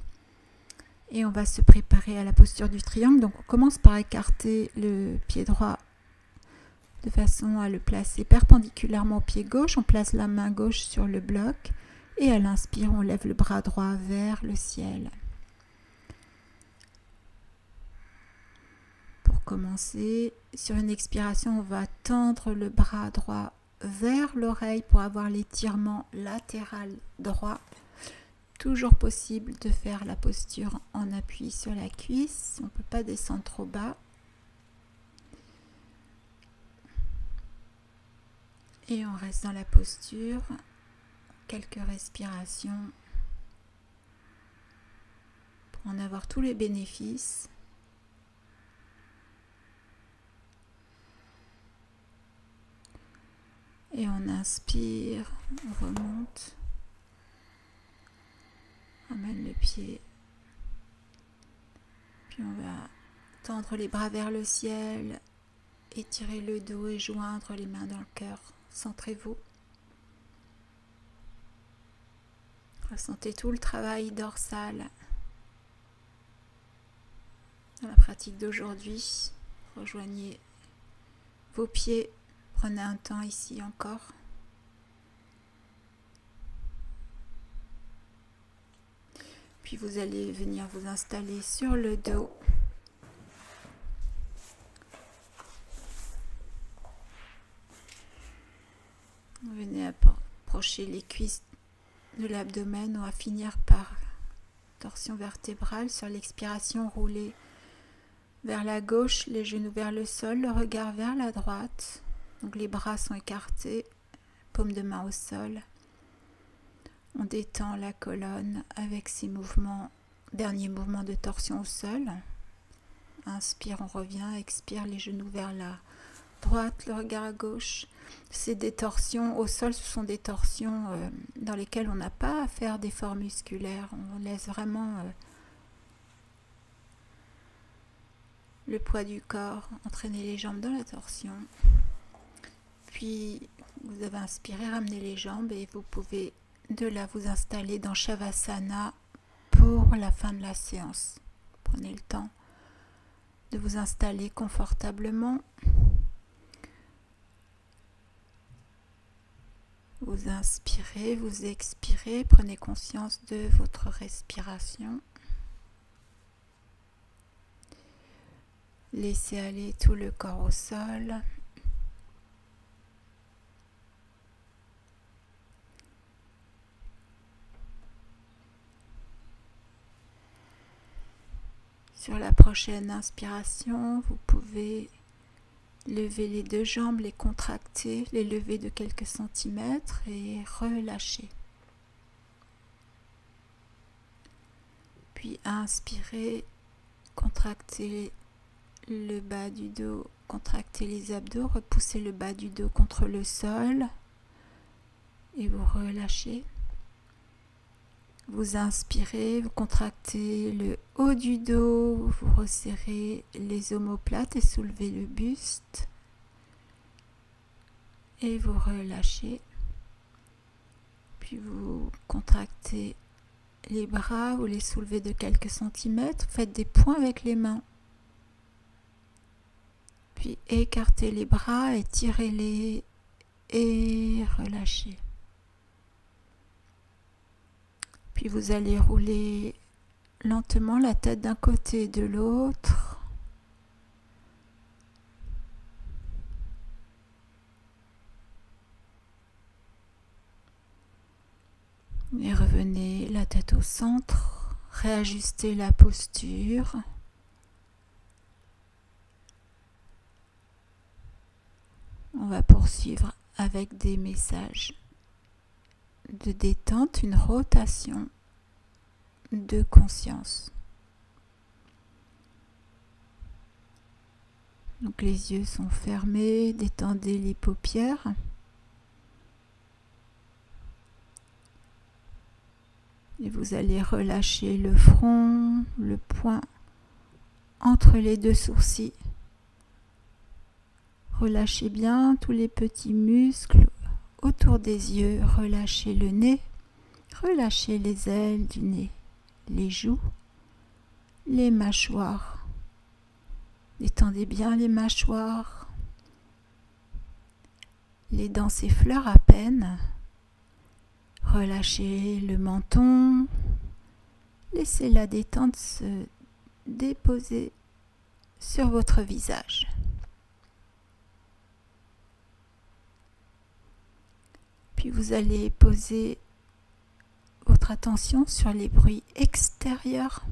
Et on va se préparer à la posture du triangle. Donc on commence par écarter le pied droit de façon à le placer perpendiculairement au pied gauche. On place la main gauche sur le bloc et à l'inspire, on lève le bras droit vers le ciel. Pour commencer, sur une expiration, on va tendre le bras droit vers l'oreille pour avoir l'étirement latéral droit. Toujours possible de faire la posture en appui sur la cuisse. On ne peut pas descendre trop bas. Et on reste dans la posture. Quelques respirations pour en avoir tous les bénéfices. Et on inspire, on remonte. Amène le pied. Puis on va tendre les bras vers le ciel, étirer le dos et joindre les mains dans le cœur. Centrez-vous. Ressentez tout le travail dorsal dans la pratique d'aujourd'hui. Rejoignez vos pieds. Prenez un temps ici encore. Puis vous allez venir vous installer sur le dos. Venez approcher les cuisses de l'abdomen. On va finir par torsion vertébrale. Sur l'expiration, roulez vers la gauche, les genoux vers le sol, le regard vers la droite. Donc les bras sont écartés, paume de main au sol. On détend la colonne avec ces mouvements, dernier mouvement de torsion au sol. Inspire, on revient, expire, les genoux vers la droite, le regard à gauche. Ces torsions au sol, ce sont des torsions dans lesquelles on n'a pas à faire d'efforts musculaires. On laisse vraiment le poids du corps entraîner les jambes dans la torsion. Puis vous avez inspiré, ramenez les jambes et vous pouvez de là vous installer dans Shavasana pour la fin de la séance. Prenez le temps de vous installer confortablement. Vous inspirez, vous expirez, prenez conscience de votre respiration. Laissez aller tout le corps au sol. Sur la prochaine inspiration, vous pouvez lever les deux jambes, les contracter, les lever de quelques centimètres et relâcher. Puis inspirez, contractez le bas du dos, contractez les abdos, repoussez le bas du dos contre le sol et vous relâchez. Vous inspirez, vous contractez le haut du dos, vous resserrez les omoplates et soulevez le buste. Et vous relâchez. Puis vous contractez les bras, vous les soulevez de quelques centimètres. Faites des points avec les mains. Puis écartez les bras, étirez-les et relâchez. Puis vous allez rouler lentement la tête d'un côté et de l'autre. Et revenez la tête au centre, réajustez la posture. On va poursuivre avec des messages de détente, une rotation de conscience. Donc les yeux sont fermés, détendez les paupières. Et vous allez relâcher le front, le poing entre les deux sourcils. Relâchez bien tous les petits muscles autour des yeux. Relâchez le nez, relâchez les ailes du nez, les joues, les mâchoires. Détendez bien les mâchoires. Les dents s'effleurent à peine. Relâchez le menton. Laissez la détente se déposer sur votre visage. Puis vous allez poser votre attention sur les bruits extérieurs.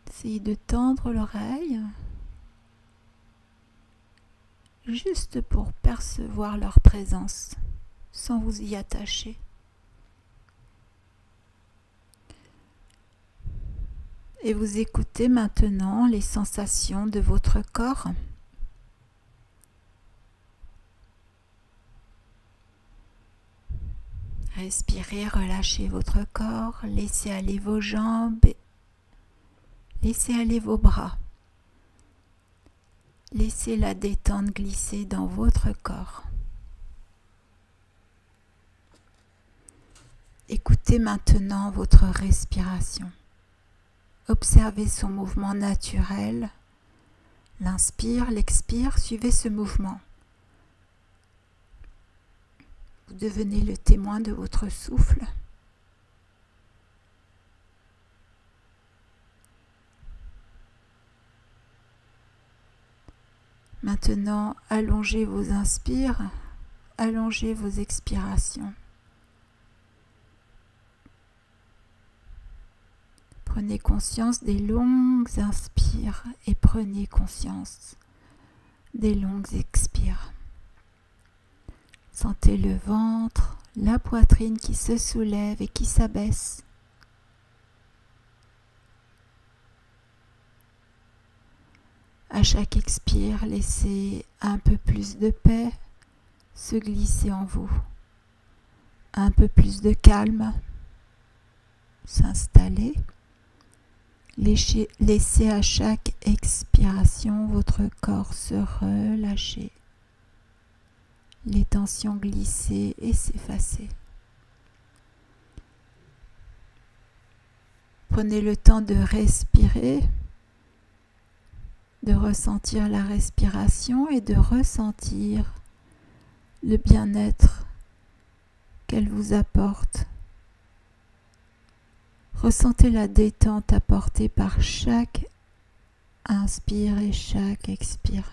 Essayez de tendre l'oreille, juste pour percevoir leur présence, sans vous y attacher. Et vous écoutez maintenant les sensations de votre corps. Respirez, relâchez votre corps, laissez aller vos jambes, laissez aller vos bras. Laissez la détente glisser dans votre corps. Écoutez maintenant votre respiration. Observez son mouvement naturel. L'inspire, l'expire, suivez ce mouvement. Vous devenez le témoin de votre souffle. Maintenant, allongez vos inspires, allongez vos expirations. Prenez conscience des longues inspires et prenez conscience des longues expires. Sentez le ventre, la poitrine qui se soulève et qui s'abaisse. À chaque expire, laissez un peu plus de paix se glisser en vous. Un peu plus de calme s'installer. Laissez à chaque expiration votre corps se relâcher. Les tensions glisser et s'effacer. Prenez le temps de respirer, de ressentir la respiration et de ressentir le bien-être qu'elle vous apporte. Ressentez la détente apportée par chaque inspire et chaque expire.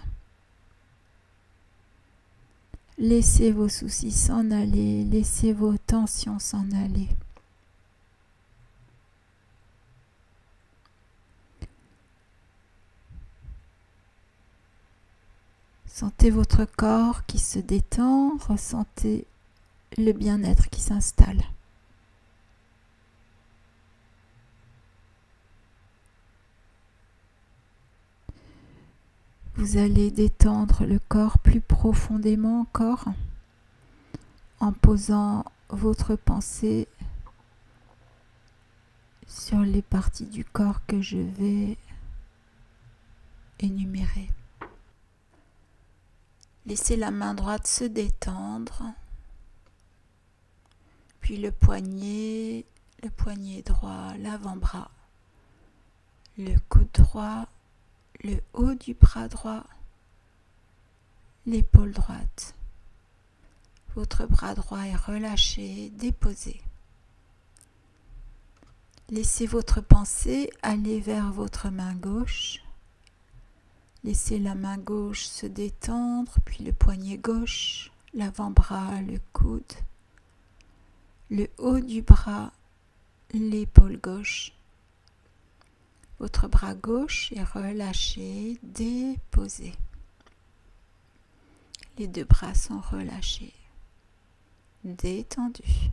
Laissez vos soucis s'en aller, laissez vos tensions s'en aller. Sentez votre corps qui se détend, ressentez le bien-être qui s'installe. Vous allez détendre le corps plus profondément encore en posant votre pensée sur les parties du corps que je vais énumérer. Laissez la main droite se détendre, puis le poignet droit, l'avant-bras, le coude droit, le haut du bras droit, l'épaule droite. Votre bras droit est relâché, déposé. Laissez votre pensée aller vers votre main gauche. Laissez la main gauche se détendre, puis le poignet gauche, l'avant-bras, le coude, le haut du bras, l'épaule gauche. Votre bras gauche est relâché, déposé. Les deux bras sont relâchés, détendus.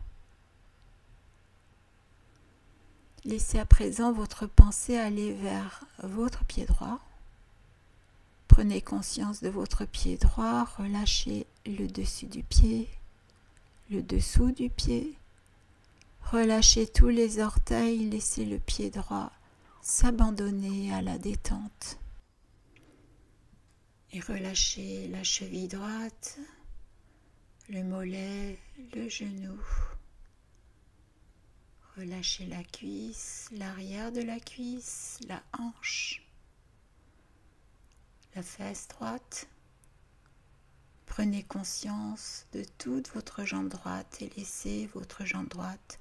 Laissez à présent votre pensée aller vers votre pied droit. Prenez conscience de votre pied droit, relâchez le dessus du pied, le dessous du pied. Relâchez tous les orteils, laissez le pied droit s'abandonner à la détente. Et relâchez la cheville droite, le mollet, le genou. Relâchez la cuisse, l'arrière de la cuisse, la hanche, la fesse droite. Prenez conscience de toute votre jambe droite et laissez votre jambe droite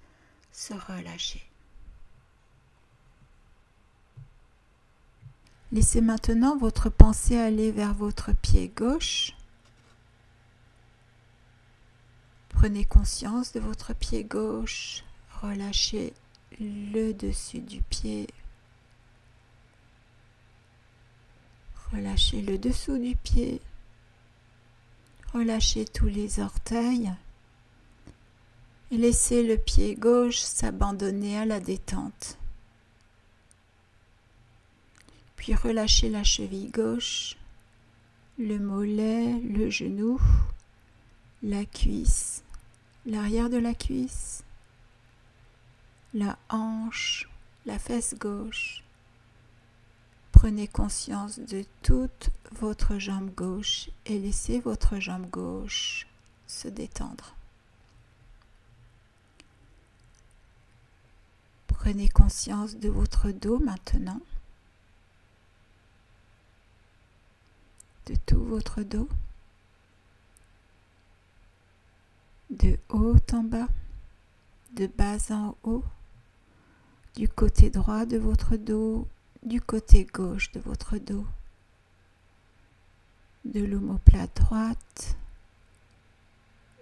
se relâcher. Laissez maintenant votre pensée aller vers votre pied gauche. Prenez conscience de votre pied gauche. Relâchez le dessus du pied. Relâchez le dessous du pied. Relâchez tous les orteils. Et laissez le pied gauche s'abandonner à la détente. Puis relâchez la cheville gauche, le mollet, le genou, la cuisse, l'arrière de la cuisse, la hanche, la fesse gauche. Prenez conscience de toute votre jambe gauche et laissez votre jambe gauche se détendre. Prenez conscience de votre dos maintenant, de tout votre dos, de haut en bas, de bas en haut, du côté droit de votre dos, du côté gauche de votre dos, de l'omoplate droite,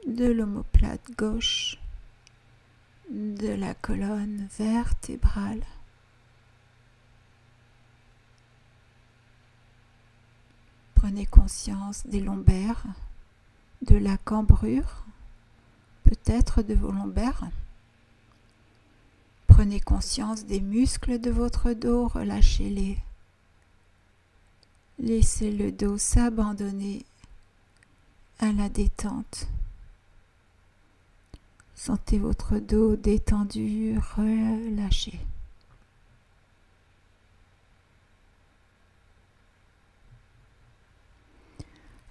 de l'omoplate gauche, de la colonne vertébrale. Prenez conscience des lombaires, de la cambrure, peut-être de vos lombaires. Prenez conscience des muscles de votre dos, relâchez-les. Laissez le dos s'abandonner à la détente. Sentez votre dos détendu, relâché.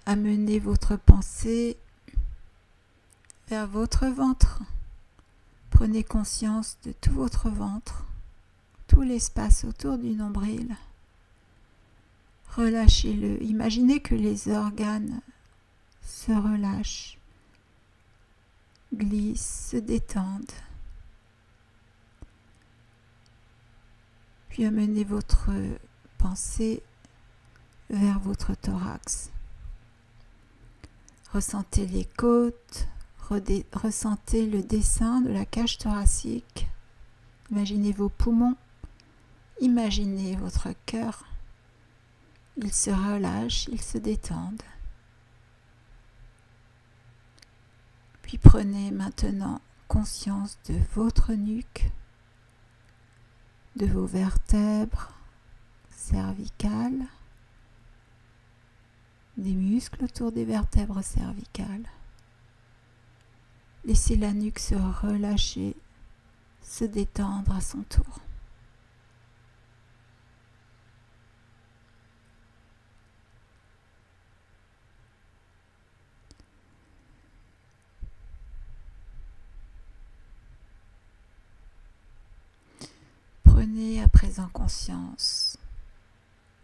Amenez votre pensée vers votre ventre. Prenez conscience de tout votre ventre, tout l'espace autour du nombril. Relâchez-le. Imaginez que les organes se relâchent, glissent, se détendent. Puis amenez votre pensée vers votre thorax. Ressentez les côtes, ressentez le dessin de la cage thoracique. Imaginez vos poumons, imaginez votre cœur. Ils se relâchent, ils se détendent. Puis prenez maintenant conscience de votre nuque, de vos vertèbres cervicales, des muscles autour des vertèbres cervicales. Laissez la nuque se relâcher, se détendre à son tour. Prenez à présent conscience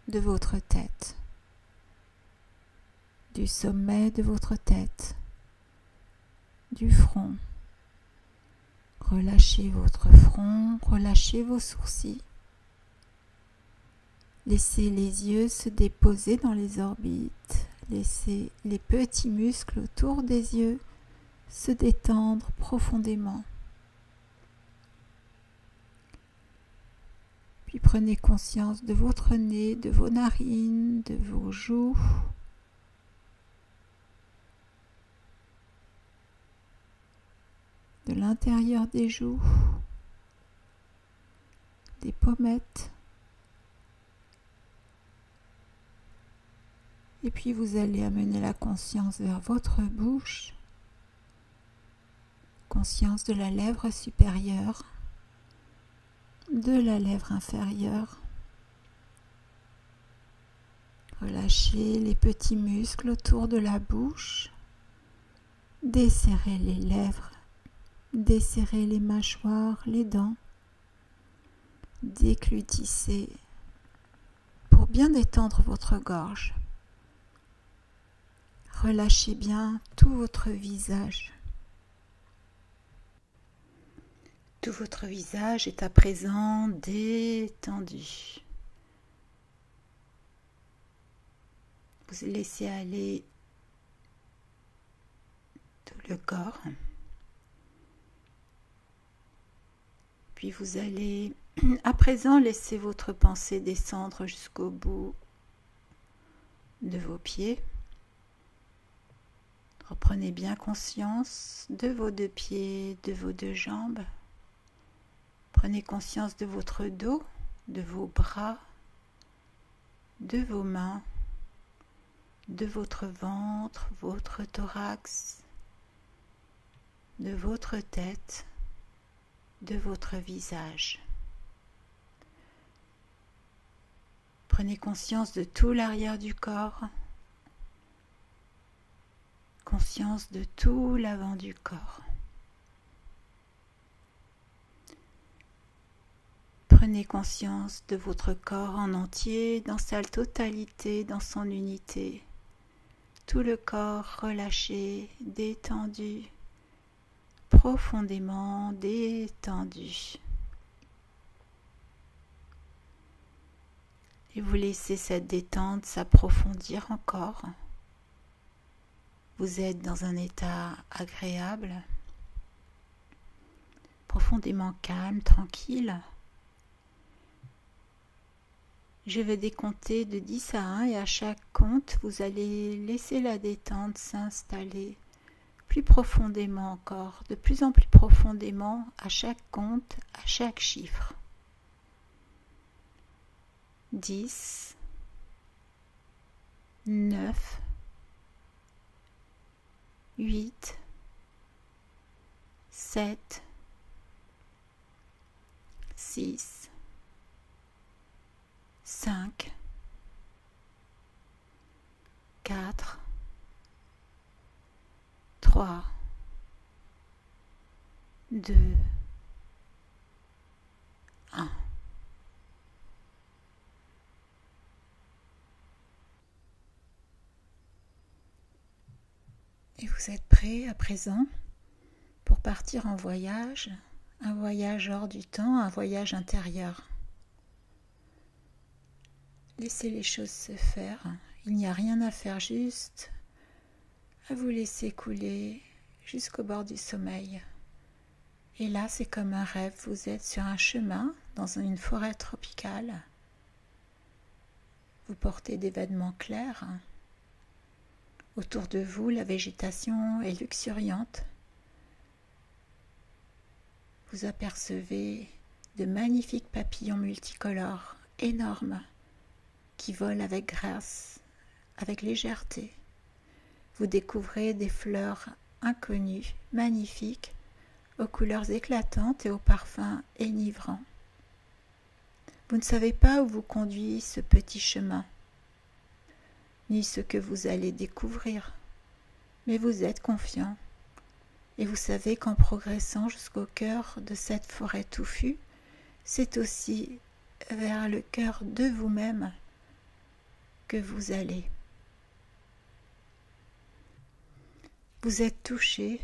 de votre tête, du sommet de votre tête, du front. Relâchez votre front, relâchez vos sourcils. Laissez les yeux se déposer dans les orbites. Laissez les petits muscles autour des yeux se détendre profondément. Puis prenez conscience de votre nez, de vos narines, de vos joues. De l'intérieur des joues, des pommettes. Et puis vous allez amener la conscience vers votre bouche, conscience de la lèvre supérieure, de la lèvre inférieure. Relâchez les petits muscles autour de la bouche, desserrez les lèvres, desserrez les mâchoires, les dents, déglutissez pour bien détendre votre gorge. Relâchez bien tout votre visage. Tout votre visage est à présent détendu. Vous laissez aller tout le corps. Puis vous allez à présent laisser votre pensée descendre jusqu'au bout de vos pieds. Reprenez bien conscience de vos deux pieds, de vos deux jambes. Prenez conscience de votre dos, de vos bras, de vos mains, de votre ventre, votre thorax, de votre tête, de votre visage. Prenez conscience de tout l'arrière du corps, conscience de tout l'avant du corps. Prenez conscience de votre corps en entier, dans sa totalité, dans son unité. Tout le corps relâché, détendu, profondément détendu. Et vous laissez cette détente s'approfondir encore. Vous êtes dans un état agréable, profondément calme, tranquille. Je vais décompter de 10 à 1 et à chaque compte, vous allez laisser la détente s'installer plus profondément encore, de plus en plus profondément à chaque compte, à chaque chiffre. 10, 9, 8, 7, 6, 5, 4, 3, 2, 1. Et vous êtes prêts à présent pour partir en voyage, un voyage hors du temps, un voyage intérieur. Laissez les choses se faire, il n'y a rien à faire, juste à vous laisser couler jusqu'au bord du sommeil. Et là, c'est comme un rêve, vous êtes sur un chemin dans une forêt tropicale. Vous portez des vêtements clairs. Autour de vous, la végétation est luxuriante. vous apercevez de magnifiques papillons multicolores, énormes, qui volent avec grâce, avec légèreté. Vous découvrez des fleurs inconnues, magnifiques, aux couleurs éclatantes et aux parfums enivrants. Vous ne savez pas où vous conduit ce petit chemin, ni ce que vous allez découvrir, mais vous êtes confiant. Et vous savez qu'en progressant jusqu'au cœur de cette forêt touffue, c'est aussi vers le cœur de vous-même que vous allez. Vous êtes touché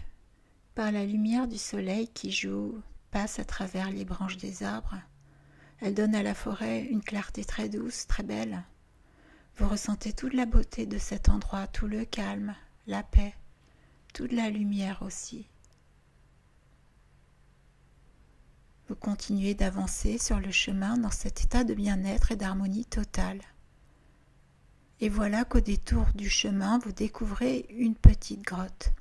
par la lumière du soleil qui passe à travers les branches des arbres. Elle donne à la forêt une clarté très douce, très belle. Vous ressentez toute la beauté de cet endroit, tout le calme, la paix, toute la lumière aussi. Vous continuez d'avancer sur le chemin dans cet état de bien-être et d'harmonie totale. Et voilà qu'au détour du chemin, vous découvrez une petite grotte.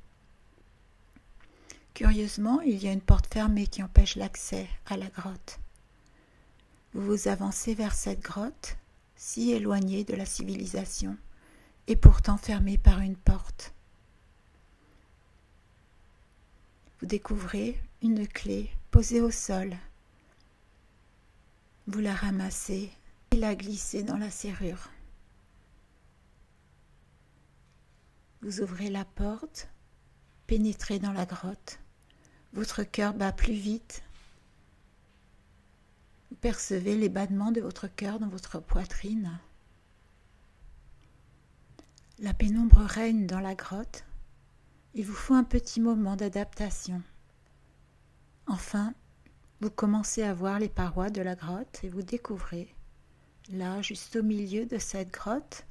Curieusement, il y a une porte fermée qui empêche l'accès à la grotte. Vous vous avancez vers cette grotte, si éloignée de la civilisation, et pourtant fermée par une porte. Vous découvrez une clé posée au sol. Vous la ramassez et la glissez dans la serrure. Vous ouvrez la porte, pénétrez dans la grotte. Votre cœur bat plus vite. Vous percevez les battements de votre cœur dans votre poitrine. La pénombre règne dans la grotte. Il vous faut un petit moment d'adaptation. Enfin, vous commencez à voir les parois de la grotte et vous découvrez, là, juste au milieu de cette grotte,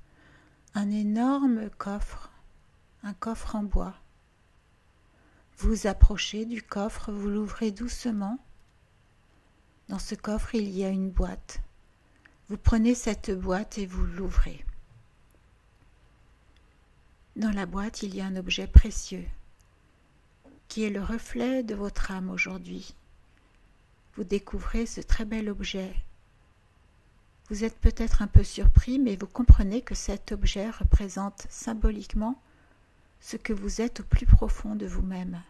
un énorme coffre, un coffre en bois. Vous vous approchez du coffre, vous l'ouvrez doucement. Dans ce coffre, il y a une boîte. Vous prenez cette boîte et vous l'ouvrez. Dans la boîte, il y a un objet précieux, qui est le reflet de votre âme aujourd'hui. Vous découvrez ce très bel objet. Vous êtes peut-être un peu surpris, mais vous comprenez que cet objet représente symboliquement ce que vous êtes au plus profond de vous-même.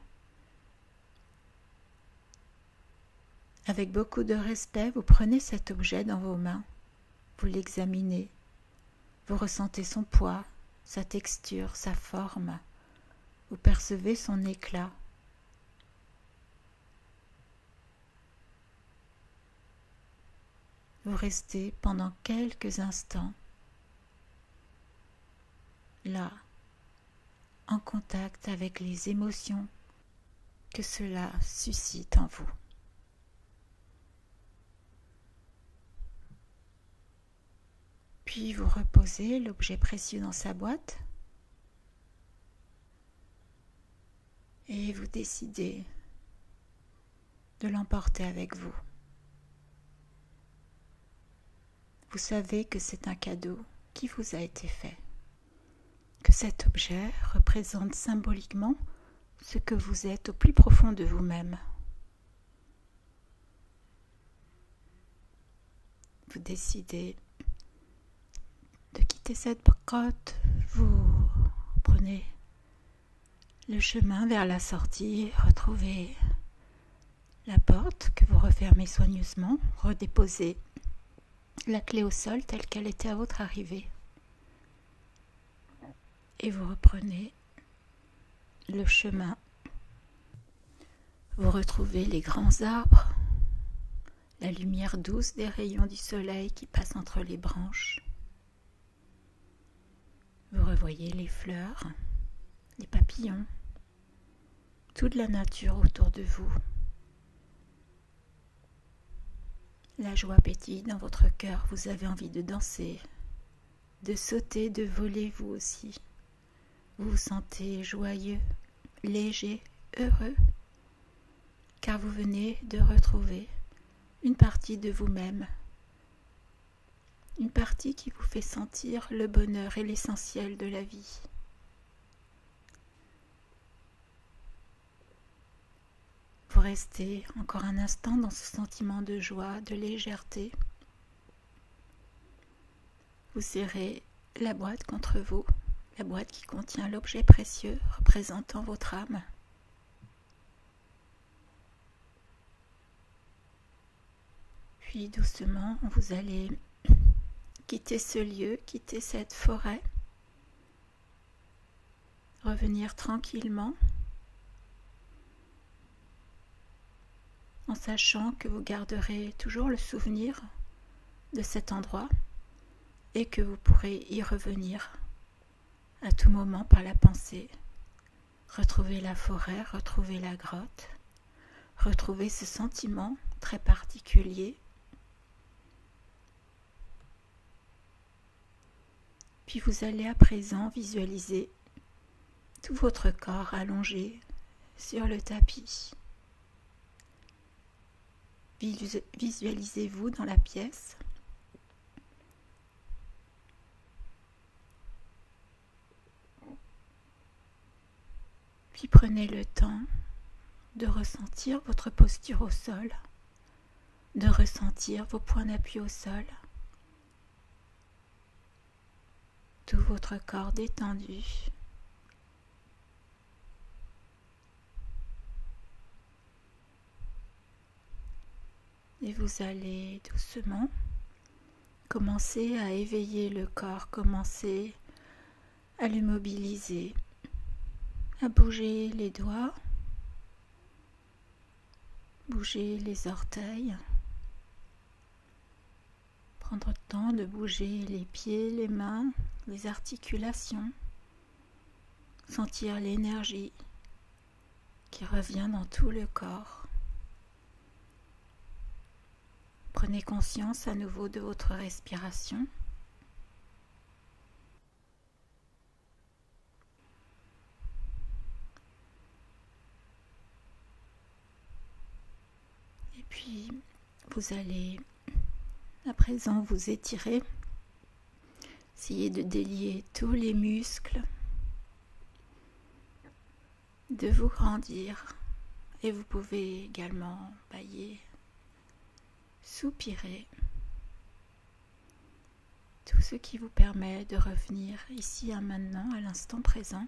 Avec beaucoup de respect, vous prenez cet objet dans vos mains, vous l'examinez, vous ressentez son poids, sa texture, sa forme, vous percevez son éclat. Vous restez pendant quelques instants là, en contact avec les émotions que cela suscite en vous. Puis vous reposez l'objet précieux dans sa boîte et vous décidez de l'emporter avec vous. Vous savez que c'est un cadeau qui vous a été fait, que cet objet représente symboliquement ce que vous êtes au plus profond de vous-même. Vous décidez de quitter cette grotte, vous prenez le chemin vers la sortie, retrouvez la porte que vous refermez soigneusement, redéposez la clé au sol telle qu'elle était à votre arrivée et vous reprenez le chemin. Vous retrouvez les grands arbres, la lumière douce des rayons du soleil qui passent entre les branches. Vous revoyez les fleurs, les papillons, toute la nature autour de vous. La joie pétille dans votre cœur, vous avez envie de danser, de sauter, de voler vous aussi. Vous vous sentez joyeux, léger, heureux, car vous venez de retrouver une partie de vous-même, une partie qui vous fait sentir le bonheur et l'essentiel de la vie. vous restez encore un instant dans ce sentiment de joie, de légèreté. Vous serrez la boîte contre vous, la boîte qui contient l'objet précieux représentant votre âme. Puis doucement, vous allez quitter ce lieu, quitter cette forêt, revenir tranquillement en sachant que vous garderez toujours le souvenir de cet endroit et que vous pourrez y revenir à tout moment par la pensée. Retrouver la forêt, retrouver la grotte, retrouver ce sentiment très particulier. Puis vous allez à présent visualiser tout votre corps allongé sur le tapis. Visualisez-vous dans la pièce. Puis prenez le temps de ressentir votre posture au sol, de ressentir vos points d'appui au sol, tout votre corps détendu. Et vous allez doucement commencer à éveiller le corps, commencer à le mobiliser, à bouger les doigts, bouger les orteils, prendre le temps de bouger les pieds, les mains, les articulations, sentir l'énergie qui revient dans tout le corps. Prenez conscience à nouveau de votre respiration. Et puis, vous allez à présent vous étirer, essayer de délier tous les muscles, de vous grandir. Et vous pouvez également bâiller, soupirer, tout ce qui vous permet de revenir ici à maintenant, à l'instant présent.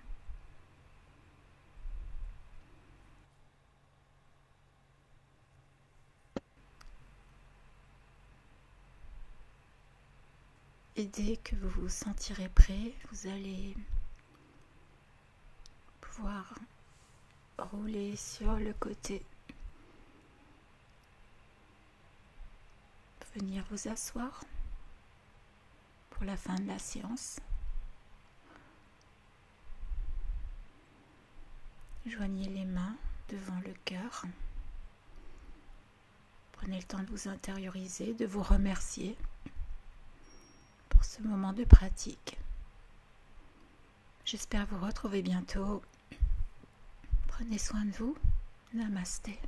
Et dès que vous vous sentirez prêt, vous allez pouvoir rouler sur le côté. Venir vous asseoir pour la fin de la séance. Joignez les mains devant le cœur. Prenez le temps de vous intérioriser, de vous remercier pour ce moment de pratique. J'espère vous retrouver bientôt. Prenez soin de vous. Namasté.